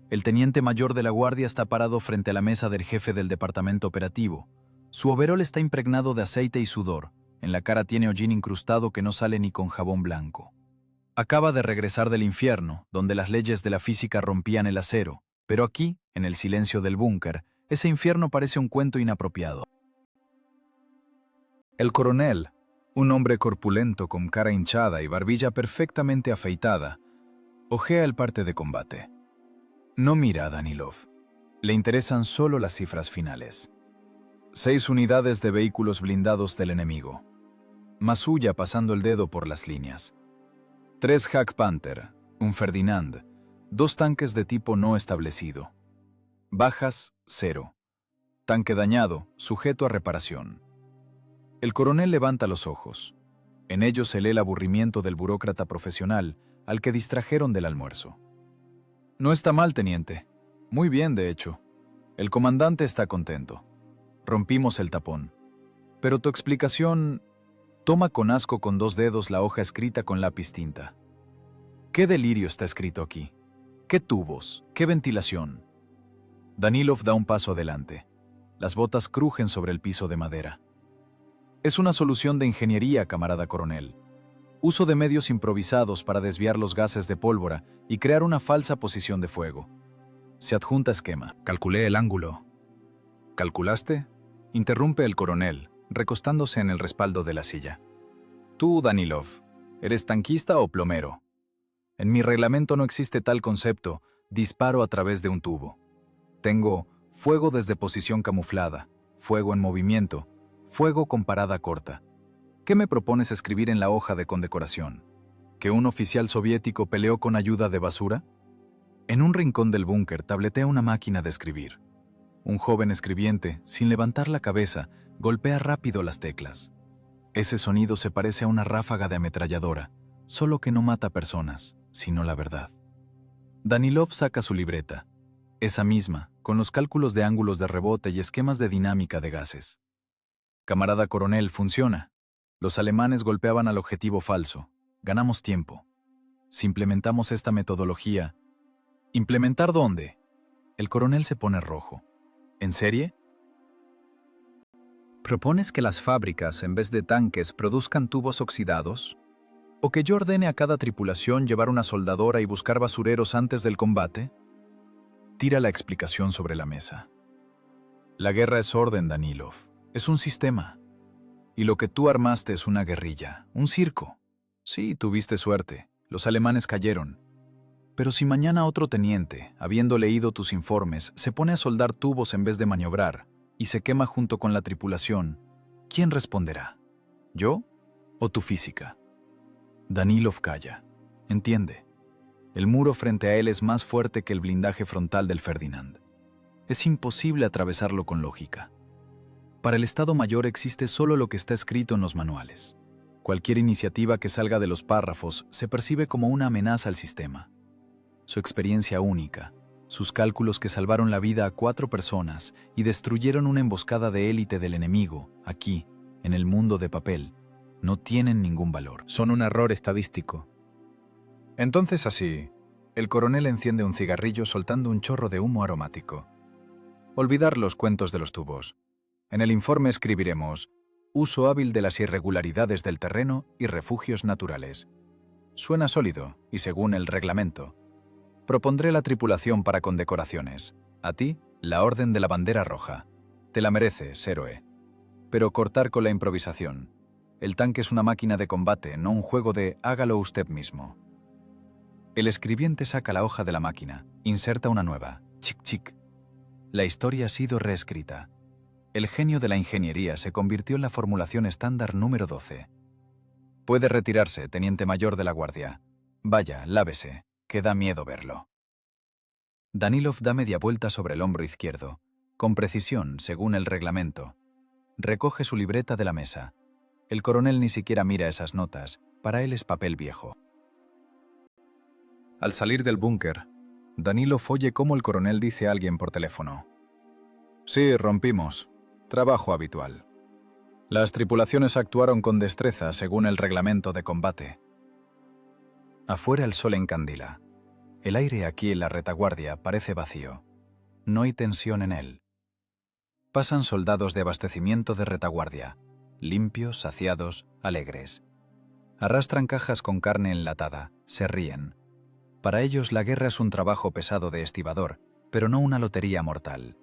El teniente mayor de la guardia está parado frente a la mesa del jefe del departamento operativo. Su overol está impregnado de aceite y sudor. En la cara tiene hollín incrustado que no sale ni con jabón blanco. Acaba de regresar del infierno, donde las leyes de la física rompían el acero, pero aquí, en el silencio del búnker, ese infierno parece un cuento inapropiado. El coronel, un hombre corpulento con cara hinchada y barbilla perfectamente afeitada, ojea el parte de combate. No mira a Danilov. Le interesan solo las cifras finales. 6 unidades de vehículos blindados del enemigo. Masuya pasando el dedo por las líneas. 3 Hack Panther, un Ferdinand, 2 tanques de tipo no establecido. Bajas, 0. Tanque dañado, sujeto a reparación. El coronel levanta los ojos. En ellos se lee el aburrimiento del burócrata profesional al que distrajeron del almuerzo. No está mal, teniente. Muy bien, de hecho. El comandante está contento. Rompimos el tapón. Pero tu explicación... Toma con asco con 2 dedos la hoja escrita con lápiz tinta. ¿Qué delirio está escrito aquí? ¿Qué tubos? ¿Qué ventilación? Danilov da un paso adelante. Las botas crujen sobre el piso de madera. Es una solución de ingeniería, camarada coronel. Uso de medios improvisados para desviar los gases de pólvora y crear una falsa posición de fuego. Se adjunta esquema. Calculé el ángulo. ¿Calculaste? Interrumpe el coronel, recostándose en el respaldo de la silla. Tú, Danilov, ¿eres tanquista o plomero? En mi reglamento no existe tal concepto, disparo a través de un tubo. Tengo fuego desde posición camuflada, fuego en movimiento, fuego con parada corta. ¿Qué me propones escribir en la hoja de condecoración? ¿Que un oficial soviético peleó con ayuda de basura? En un rincón del búnker tabletea una máquina de escribir. Un joven escribiente, sin levantar la cabeza, golpea rápido las teclas. Ese sonido se parece a una ráfaga de ametralladora, solo que no mata personas, sino la verdad. Danilov saca su libreta, esa misma, con los cálculos de ángulos de rebote y esquemas de dinámica de gases. Camarada coronel, funciona. Los alemanes golpeaban al objetivo falso. Ganamos tiempo. Si implementamos esta metodología... ¿Implementar dónde? El coronel se pone rojo. ¿En serie? ¿Propones que las fábricas, en vez de tanques, produzcan tubos oxidados? ¿O que yo ordene a cada tripulación llevar una soldadora y buscar basureros antes del combate? Tira la explicación sobre la mesa. La guerra es orden, Danilov. Es un sistema. Y lo que tú armaste es una guerrilla, un circo. Sí, tuviste suerte. Los alemanes cayeron. Pero si mañana otro teniente, habiendo leído tus informes, se pone a soldar tubos en vez de maniobrar y se quema junto con la tripulación, ¿quién responderá? ¿Yo o tu física? Danilov calla. Entiende. El muro frente a él es más fuerte que el blindaje frontal del Ferdinand. Es imposible atravesarlo con lógica. Para el Estado Mayor existe solo lo que está escrito en los manuales. Cualquier iniciativa que salga de los párrafos se percibe como una amenaza al sistema. Su experiencia única, sus cálculos que salvaron la vida a 4 personas y destruyeron una emboscada de élite del enemigo, aquí, en el mundo de papel, no tienen ningún valor. Son un error estadístico. Entonces así, el coronel enciende un cigarrillo soltando un chorro de humo aromático. Olvidar los cuentos de los tubos. En el informe escribiremos uso hábil de las irregularidades del terreno y refugios naturales. Suena sólido y según el reglamento. Propondré la tripulación para condecoraciones. A ti, la Orden de la Bandera Roja. Te la mereces, héroe. Pero cortar con la improvisación. El tanque es una máquina de combate, no un juego de hágalo usted mismo. El escribiente saca la hoja de la máquina, inserta una nueva. Chic, chic. La historia ha sido reescrita. El genio de la ingeniería se convirtió en la formulación estándar número 12. Puede retirarse, teniente mayor de la guardia. Vaya, lávese, que da miedo verlo. Danilov da media vuelta sobre el hombro izquierdo, con precisión, según el reglamento. Recoge su libreta de la mesa. El coronel ni siquiera mira esas notas, para él es papel viejo. Al salir del búnker, Danilov oye cómo el coronel dice a alguien por teléfono. Sí, rompimos. Trabajo habitual. Las tripulaciones actuaron con destreza según el reglamento de combate. Afuera el sol encandila. El aire aquí en la retaguardia parece vacío. No hay tensión en él. Pasan soldados de abastecimiento de retaguardia, limpios, saciados, alegres. Arrastran cajas con carne enlatada, se ríen. Para ellos la guerra es un trabajo pesado de estibador, pero no una lotería mortal.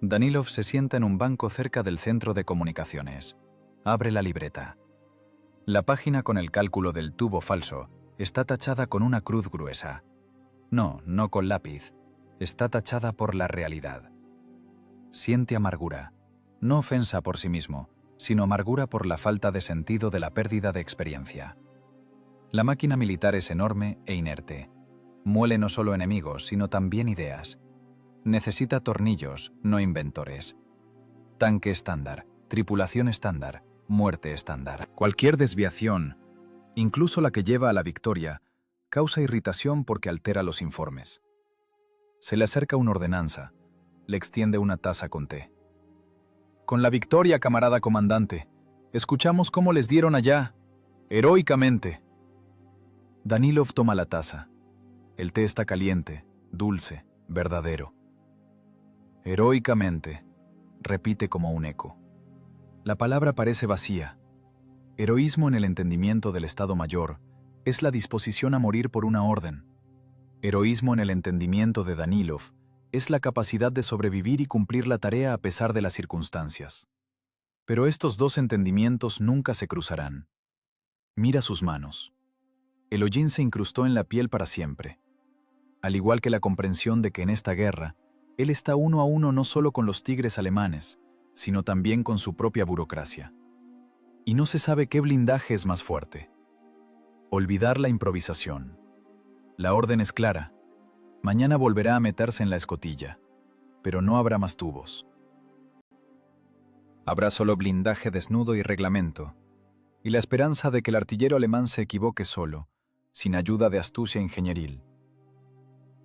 Danilov se sienta en un banco cerca del centro de comunicaciones. Abre la libreta. La página con el cálculo del tubo falso está tachada con una cruz gruesa. No, no con lápiz. Está tachada por la realidad. Siente amargura. No ofensa por sí mismo, sino amargura por la falta de sentido de la pérdida de experiencia. La máquina militar es enorme e inerte. Muele no solo enemigos, sino también ideas. Necesita tornillos, no inventores. Tanque estándar, tripulación estándar, muerte estándar. Cualquier desviación, incluso la que lleva a la victoria, causa irritación porque altera los informes. Se le acerca una ordenanza, le extiende una taza con té. Con la victoria, camarada comandante. Escuchamos cómo les dieron allá, heroicamente. Danilov toma la taza. El té está caliente, dulce, verdadero. Heroicamente, repite como un eco. La palabra parece vacía. Heroísmo en el entendimiento del Estado Mayor es la disposición a morir por una orden. Heroísmo en el entendimiento de Danilov es la capacidad de sobrevivir y cumplir la tarea a pesar de las circunstancias. Pero estos dos entendimientos nunca se cruzarán. Mira sus manos. El hollín se incrustó en la piel para siempre. Al igual que la comprensión de que en esta guerra, él está uno a uno no solo con los tigres alemanes, sino también con su propia burocracia. Y no se sabe qué blindaje es más fuerte. Olvidar la improvisación. La orden es clara. Mañana volverá a meterse en la escotilla, pero no habrá más tubos. Habrá solo blindaje desnudo y reglamento, y la esperanza de que el artillero alemán se equivoque solo, sin ayuda de astucia ingenieril.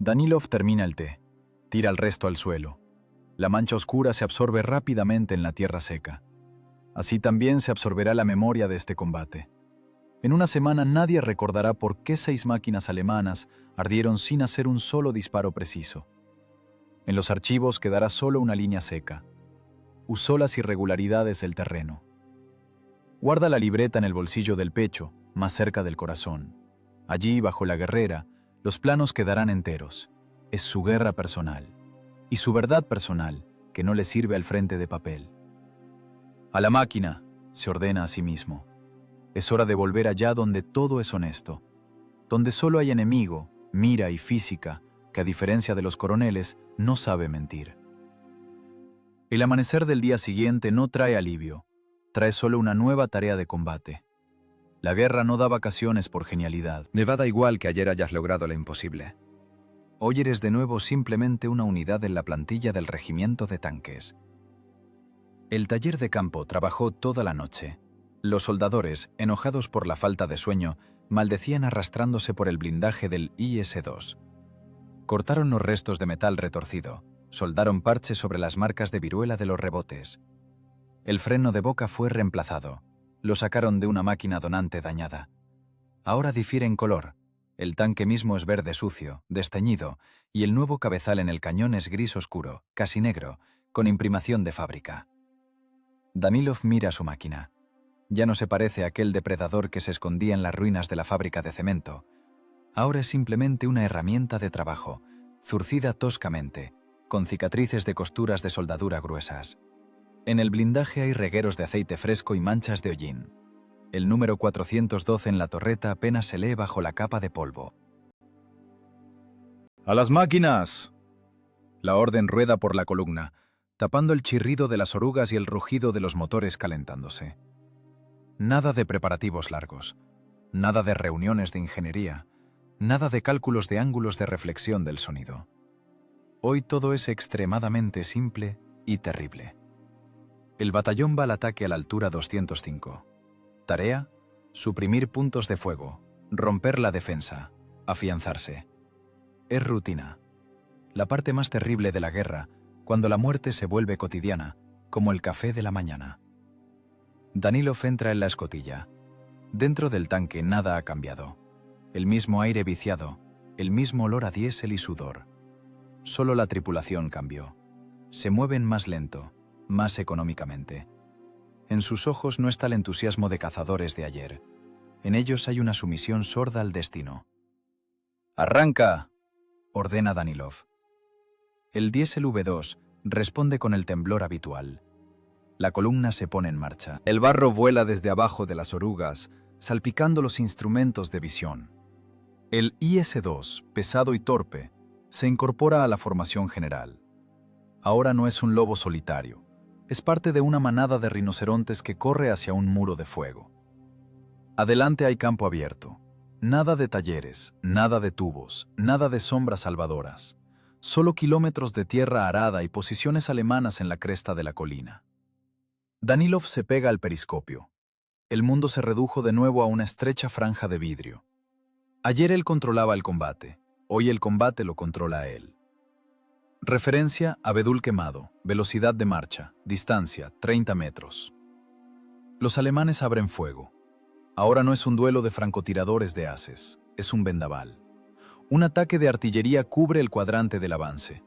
Danilov termina el té, tira el resto al suelo. La mancha oscura se absorbe rápidamente en la tierra seca. Así también se absorberá la memoria de este combate. En una semana nadie recordará por qué 6 máquinas alemanas ardieron sin hacer un solo disparo preciso. En los archivos quedará solo una línea seca. Usó las irregularidades del terreno. Guarda la libreta en el bolsillo del pecho, más cerca del corazón. Allí, bajo la guerrera, los planos quedarán enteros. Es su guerra personal. Y su verdad personal, que no le sirve al frente de papel. A la máquina, se ordena a sí mismo. Es hora de volver allá donde todo es honesto. Donde solo hay enemigo, mira y física, que a diferencia de los coroneles, no sabe mentir. El amanecer del día siguiente no trae alivio. Trae solo una nueva tarea de combate. La guerra no da vacaciones por genialidad. Me va da igual que ayer hayas logrado lo imposible. Hoy eres de nuevo simplemente una unidad en la plantilla del regimiento de tanques. El taller de campo trabajó toda la noche. Los soldadores, enojados por la falta de sueño, maldecían arrastrándose por el blindaje del IS-2. Cortaron los restos de metal retorcido, soldaron parches sobre las marcas de viruela de los rebotes. El freno de boca fue reemplazado. Lo sacaron de una máquina donante dañada. Ahora difiere en color. El tanque mismo es verde sucio, desteñido, y el nuevo cabezal en el cañón es gris oscuro, casi negro, con imprimación de fábrica. Danilov mira su máquina. Ya no se parece a aquel depredador que se escondía en las ruinas de la fábrica de cemento. Ahora es simplemente una herramienta de trabajo, zurcida toscamente, con cicatrices de costuras de soldadura gruesas. En el blindaje hay regueros de aceite fresco y manchas de hollín. El número 412 en la torreta apenas se lee bajo la capa de polvo. ¡A las máquinas! La orden rueda por la columna, tapando el chirrido de las orugas y el rugido de los motores calentándose. Nada de preparativos largos, nada de reuniones de ingeniería, nada de cálculos de ángulos de reflexión del sonido. Hoy todo es extremadamente simple y terrible. El batallón va al ataque a la altura 205. Tarea: suprimir puntos de fuego, romper la defensa, afianzarse. Es rutina. La parte más terrible de la guerra, cuando la muerte se vuelve cotidiana, como el café de la mañana. Danilov entra en la escotilla. Dentro del tanque nada ha cambiado. El mismo aire viciado, el mismo olor a diésel y sudor. Solo la tripulación cambió. Se mueven más lento, más económicamente. En sus ojos no está el entusiasmo de cazadores de ayer. En ellos hay una sumisión sorda al destino. ¡Arranca!, ordena Danilov. El diésel V2 responde con el temblor habitual. La columna se pone en marcha. El barro vuela desde abajo de las orugas, salpicando los instrumentos de visión. El IS-2, pesado y torpe, se incorpora a la formación general. Ahora no es un lobo solitario. Es parte de una manada de rinocerontes que corre hacia un muro de fuego. Adelante hay campo abierto. Nada de talleres, nada de tubos, nada de sombras salvadoras. Solo kilómetros de tierra arada y posiciones alemanas en la cresta de la colina. Danilov se pega al periscopio. El mundo se redujo de nuevo a una estrecha franja de vidrio. Ayer él controlaba el combate. Hoy el combate lo controla a él. Referencia: abedul quemado, velocidad de marcha, distancia, 30 metros. Los alemanes abren fuego. Ahora no es un duelo de francotiradores de haces, es un vendaval. Un ataque de artillería cubre el cuadrante del avance.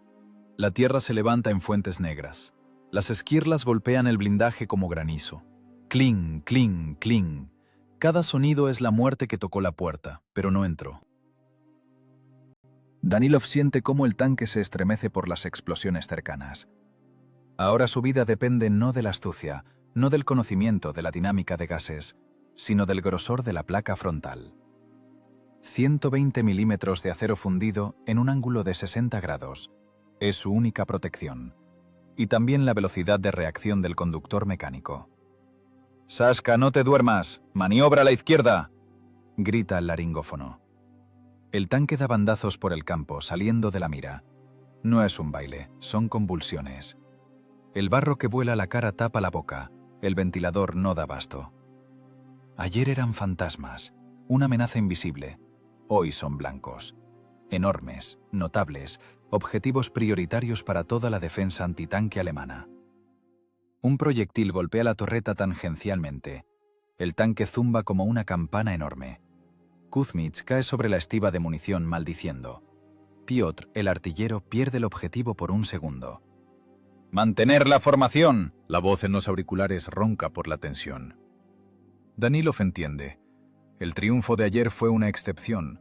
La tierra se levanta en fuentes negras. Las esquirlas golpean el blindaje como granizo. Cling, cling, cling. Cada sonido es la muerte que tocó la puerta, pero no entró. Danilov siente cómo el tanque se estremece por las explosiones cercanas. Ahora su vida depende no de la astucia, no del conocimiento de la dinámica de gases, sino del grosor de la placa frontal. 120 milímetros de acero fundido en un ángulo de 60 grados. Es su única protección. Y también la velocidad de reacción del conductor mecánico. «Saska, no te duermas. Maniobra a la izquierda», grita el laringófono. El tanque da bandazos por el campo, saliendo de la mira. No es un baile, son convulsiones. El barro que vuela a la cara tapa la boca. El ventilador no da abasto. Ayer eran fantasmas, una amenaza invisible. Hoy son blancos. enormes, notables, objetivos prioritarios para toda la defensa antitanque alemana. Un proyectil golpea la torreta tangencialmente. El tanque zumba como una campana enorme. Kuzmich cae sobre la estiba de munición maldiciendo. Piotr, el artillero, pierde el objetivo por un segundo. ¡Mantener la formación! La voz en los auriculares ronca por la tensión. Danilov entiende. El triunfo de ayer fue una excepción,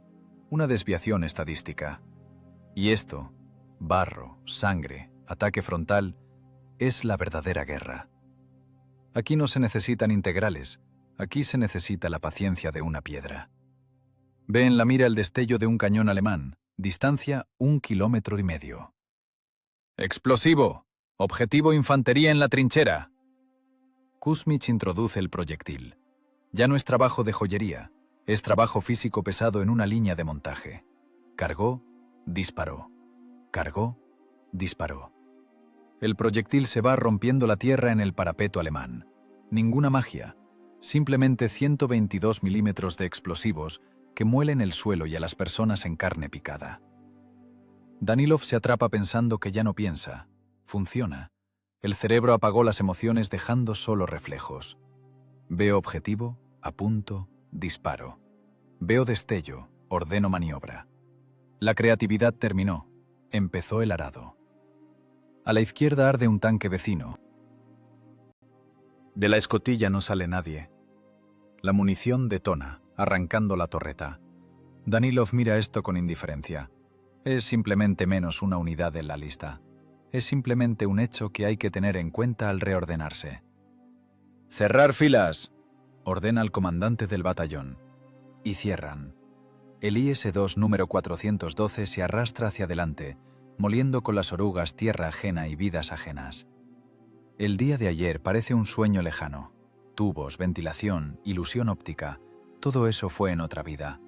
una desviación estadística. Y esto, barro, sangre, ataque frontal, es la verdadera guerra. Aquí no se necesitan integrales, aquí se necesita la paciencia de una piedra. Ve en la mira el destello de un cañón alemán, distancia 1,5 kilómetros. ¡Explosivo! ¡Objetivo infantería en la trinchera! Kuzmich introduce el proyectil. Ya no es trabajo de joyería, es trabajo físico pesado en una línea de montaje. Cargó, disparó. Cargó, disparó. El proyectil se va rompiendo la tierra en el parapeto alemán. Ninguna magia, simplemente 122 milímetros de explosivos que muelen el suelo y a las personas en carne picada. Danilov se atrapa pensando que ya no piensa. Funciona. El cerebro apagó las emociones dejando solo reflejos. Veo objetivo, apunto, disparo. Veo destello, ordeno maniobra. La creatividad terminó. Empezó el arado. A la izquierda arde un tanque vecino. De la escotilla no sale nadie. La munición detona, arrancando la torreta. Danilov mira esto con indiferencia. Es simplemente menos una unidad en la lista. Es simplemente un hecho que hay que tener en cuenta al reordenarse. «¡Cerrar filas!», ordena el comandante del batallón. Y cierran. El IS-2 número 412 se arrastra hacia adelante, moliendo con las orugas tierra ajena y vidas ajenas. El día de ayer parece un sueño lejano. Tubos, ventilación, ilusión óptica, todo eso fue en otra vida.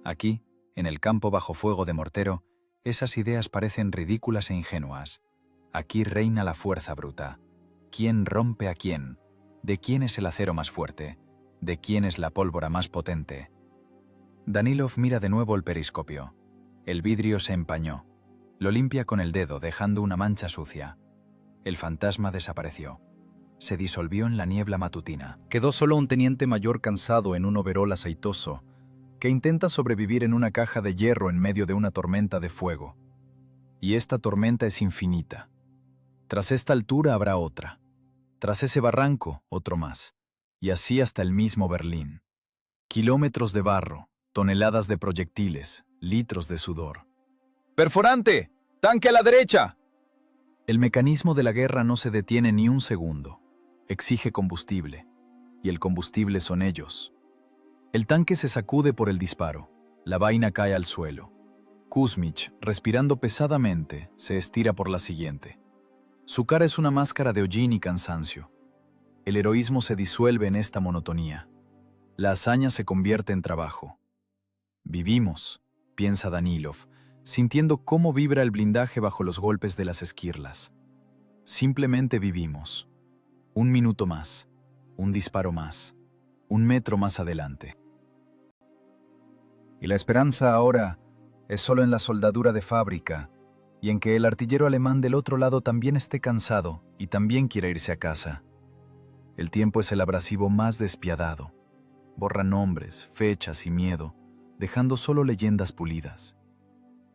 Aquí, en el campo bajo fuego de mortero, esas ideas parecen ridículas e ingenuas. Aquí reina la fuerza bruta. ¿Quién rompe a quién? ¿De quién es el acero más fuerte? ¿De quién es la pólvora más potente? Danilov mira de nuevo el periscopio. El vidrio se empañó. Lo limpia con el dedo, dejando una mancha sucia. El fantasma desapareció. Se disolvió en la niebla matutina. Quedó solo un teniente mayor cansado en un overol aceitoso, que intenta sobrevivir en una caja de hierro en medio de una tormenta de fuego. Y esta tormenta es infinita. Tras esta altura habrá otra. Tras ese barranco, otro más. Y así hasta el mismo Berlín. Kilómetros de barro, toneladas de proyectiles, litros de sudor. ¡Perforante! ¡Tanque a la derecha! El mecanismo de la guerra no se detiene ni un segundo. Exige combustible. Y el combustible son ellos. El tanque se sacude por el disparo. La vaina cae al suelo. Kuzmich, respirando pesadamente, se estira por la siguiente. Su cara es una máscara de hollín y cansancio. El heroísmo se disuelve en esta monotonía. La hazaña se convierte en trabajo. Vivimos, piensa Danilov, sintiendo cómo vibra el blindaje bajo los golpes de las esquirlas. Simplemente vivimos. 1 minuto más, un disparo más, 1 metro más adelante. Y la esperanza ahora es solo en la soldadura de fábrica, y en que el artillero alemán del otro lado también esté cansado y también quiera irse a casa. El tiempo es el abrasivo más despiadado. Borra nombres, fechas y miedo, dejando solo leyendas pulidas.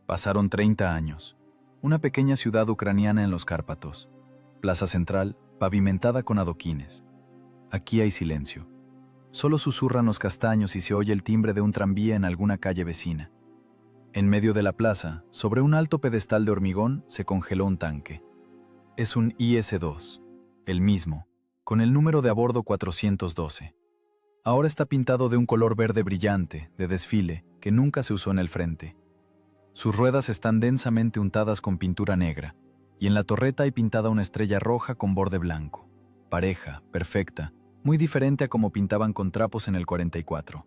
Pasaron 30 años. Una pequeña ciudad ucraniana en los Cárpatos. Plaza central, pavimentada con adoquines. Aquí hay silencio. Solo susurran los castaños y se oye el timbre de un tranvía en alguna calle vecina. En medio de la plaza, sobre un alto pedestal de hormigón, se congeló un tanque. Es un IS-2, el mismo, con el número de a bordo 412. Ahora está pintado de un color verde brillante, de desfile, que nunca se usó en el frente. Sus ruedas están densamente untadas con pintura negra, y en la torreta hay pintada una estrella roja con borde blanco. Pareja, perfecta, muy diferente a como pintaban con trapos en el 44.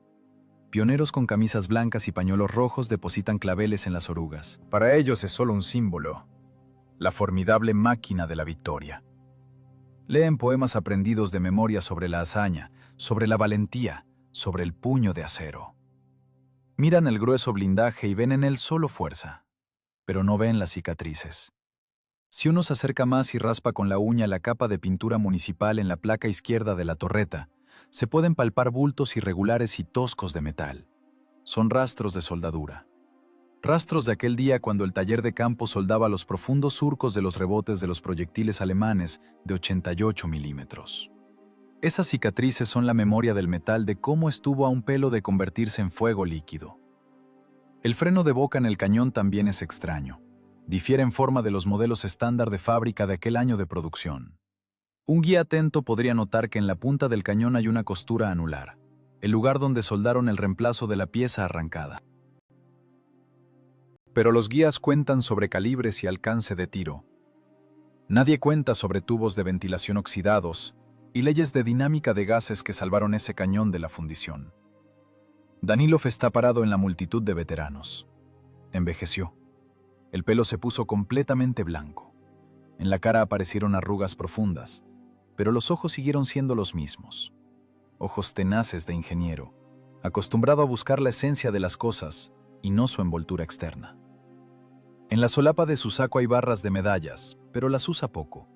Pioneros con camisas blancas y pañuelos rojos depositan claveles en las orugas. Para ellos es solo un símbolo. La formidable máquina de la victoria. Leen poemas aprendidos de memoria sobre la hazaña, sobre la valentía, sobre el puño de acero. Miran el grueso blindaje y ven en él solo fuerza, pero no ven las cicatrices. Si uno se acerca más y raspa con la uña la capa de pintura municipal en la placa izquierda de la torreta, se pueden palpar bultos irregulares y toscos de metal. Son rastros de soldadura. Rastros de aquel día cuando el taller de campo soldaba los profundos surcos de los rebotes de los proyectiles alemanes de 88 milímetros. Esas cicatrices son la memoria del metal de cómo estuvo a un pelo de convertirse en fuego líquido. El freno de boca en el cañón también es extraño. Difiere en forma de los modelos estándar de fábrica de aquel año de producción. Un guía atento podría notar que en la punta del cañón hay una costura anular, el lugar donde soldaron el reemplazo de la pieza arrancada. Pero los guías cuentan sobre calibres y alcance de tiro. Nadie cuenta sobre tubos de ventilación oxidados y leyes de dinámica de gases que salvaron ese cañón de la fundición. Danilov está parado en la multitud de veteranos. Envejeció. El pelo se puso completamente blanco. En la cara aparecieron arrugas profundas, pero los ojos siguieron siendo los mismos. Ojos tenaces de ingeniero, acostumbrado a buscar la esencia de las cosas y no su envoltura externa. En la solapa de su saco hay barras de medallas, pero las usa poco.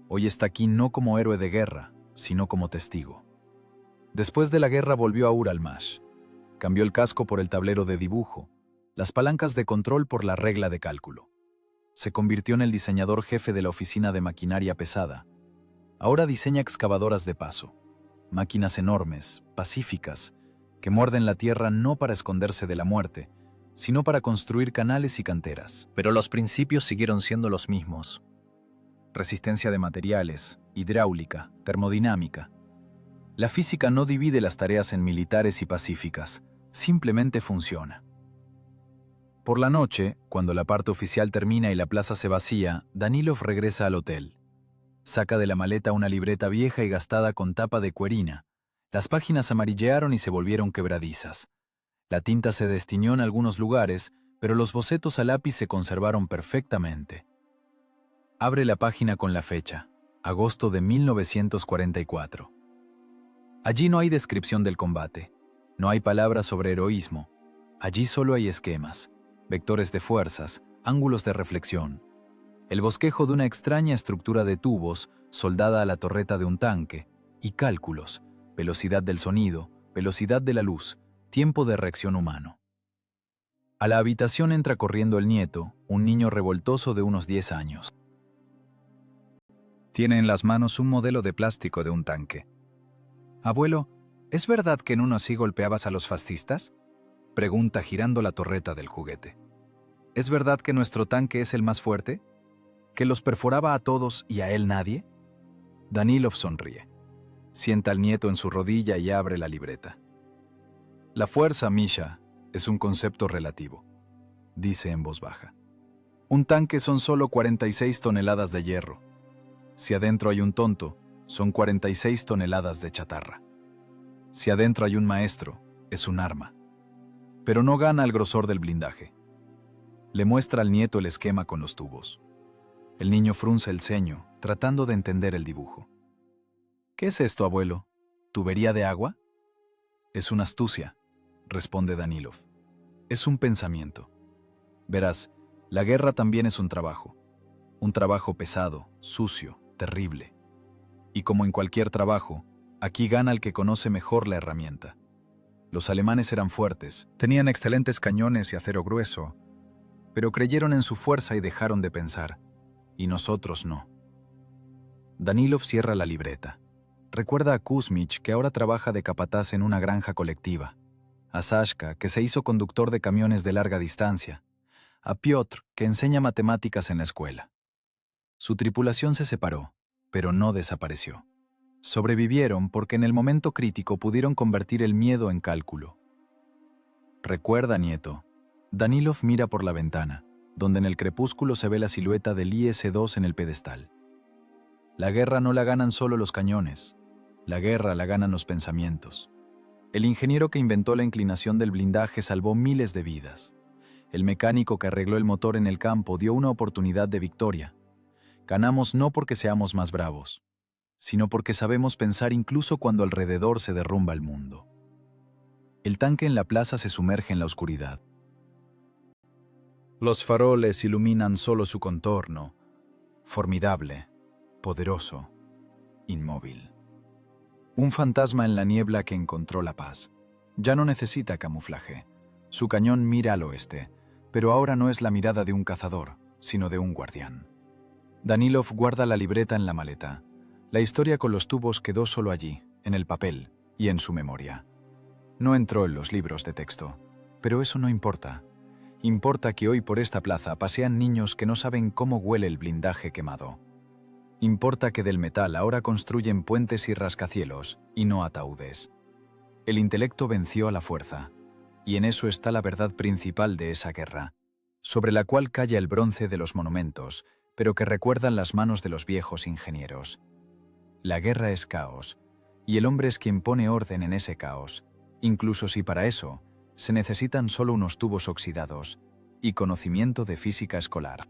Hoy está aquí no como héroe de guerra, sino como testigo. Después de la guerra volvió a Uralmash. Cambió el casco por el tablero de dibujo, las palancas de control por la regla de cálculo. Se convirtió en el diseñador jefe de la oficina de maquinaria pesada. Ahora diseña excavadoras de paso, máquinas enormes, pacíficas, que muerden la tierra no para esconderse de la muerte, sino para construir canales y canteras. Pero los principios siguieron siendo los mismos. Resistencia de materiales, hidráulica, termodinámica. La física no divide las tareas en militares y pacíficas, simplemente funciona. Por la noche, cuando la parte oficial termina y la plaza se vacía, Danilov regresa al hotel. Saca de la maleta una libreta vieja y gastada con tapa de cuerina. Las páginas amarillearon y se volvieron quebradizas. La tinta se destiñó en algunos lugares, pero los bocetos a lápiz se conservaron perfectamente. Abre la página con la fecha, agosto de 1944. Allí no hay descripción del combate, no hay palabras sobre heroísmo. Allí solo hay esquemas, vectores de fuerzas, ángulos de reflexión. El bosquejo de una extraña estructura de tubos soldada a la torreta de un tanque, y cálculos, velocidad del sonido, velocidad de la luz, tiempo de reacción humano. A la habitación entra corriendo el nieto, un niño revoltoso de unos 10 años. Tiene en las manos un modelo de plástico de un tanque. «Abuelo, ¿es verdad que en uno así golpeabas a los fascistas?», pregunta girando la torreta del juguete. «¿Es verdad que nuestro tanque es el más fuerte? ¿Que los perforaba a todos y a él nadie?». Danilov sonríe. Sienta al nieto en su rodilla y abre la libreta. «La fuerza, Misha, es un concepto relativo», dice en voz baja. «Un tanque son solo 46 toneladas de hierro. Si adentro hay un tonto, son 46 toneladas de chatarra. Si adentro hay un maestro, es un arma. Pero no gana el grosor del blindaje». Le muestra al nieto el esquema con los tubos. El niño frunce el ceño, tratando de entender el dibujo. «¿Qué es esto, abuelo? ¿Tubería de agua?». «Es una astucia», responde Danilov. «Es un pensamiento. Verás, la guerra también es un trabajo pesado, sucio, terrible. Y como en cualquier trabajo, aquí gana el que conoce mejor la herramienta. Los alemanes eran fuertes, tenían excelentes cañones y acero grueso, pero creyeron en su fuerza y dejaron de pensar, y nosotros no». Danilov cierra la libreta. Recuerda a Kuzmich, que ahora trabaja de capataz en una granja colectiva, a Sashka, que se hizo conductor de camiones de larga distancia, a Piotr, que enseña matemáticas en la escuela. Su tripulación se separó, pero no desapareció. Sobrevivieron porque en el momento crítico pudieron convertir el miedo en cálculo. «Recuerda, nieto». Danilov mira por la ventana, donde en el crepúsculo se ve la silueta del IS-2 en el pedestal. La guerra no la ganan solo los cañones, la guerra la ganan los pensamientos. El ingeniero que inventó la inclinación del blindaje salvó miles de vidas. El mecánico que arregló el motor en el campo dio una oportunidad de victoria. Ganamos no porque seamos más bravos, sino porque sabemos pensar incluso cuando alrededor se derrumba el mundo. El tanque en la plaza se sumerge en la oscuridad. Los faroles iluminan solo su contorno, formidable, poderoso, inmóvil. Un fantasma en la niebla que encontró la paz. Ya no necesita camuflaje. Su cañón mira al oeste, pero ahora no es la mirada de un cazador, sino de un guardián. Danilov guarda la libreta en la maleta. La historia con los tubos quedó solo allí, en el papel y en su memoria. No entró en los libros de texto, pero eso no importa. Importa que hoy por esta plaza pasean niños que no saben cómo huele el blindaje quemado. Importa que del metal ahora construyen puentes y rascacielos, y no ataúdes. El intelecto venció a la fuerza, y en eso está la verdad principal de esa guerra, sobre la cual calla el bronce de los monumentos, pero que recuerdan las manos de los viejos ingenieros. La guerra es caos, y el hombre es quien pone orden en ese caos, incluso si para eso se necesitan solo unos tubos oxidados y conocimiento de física escolar.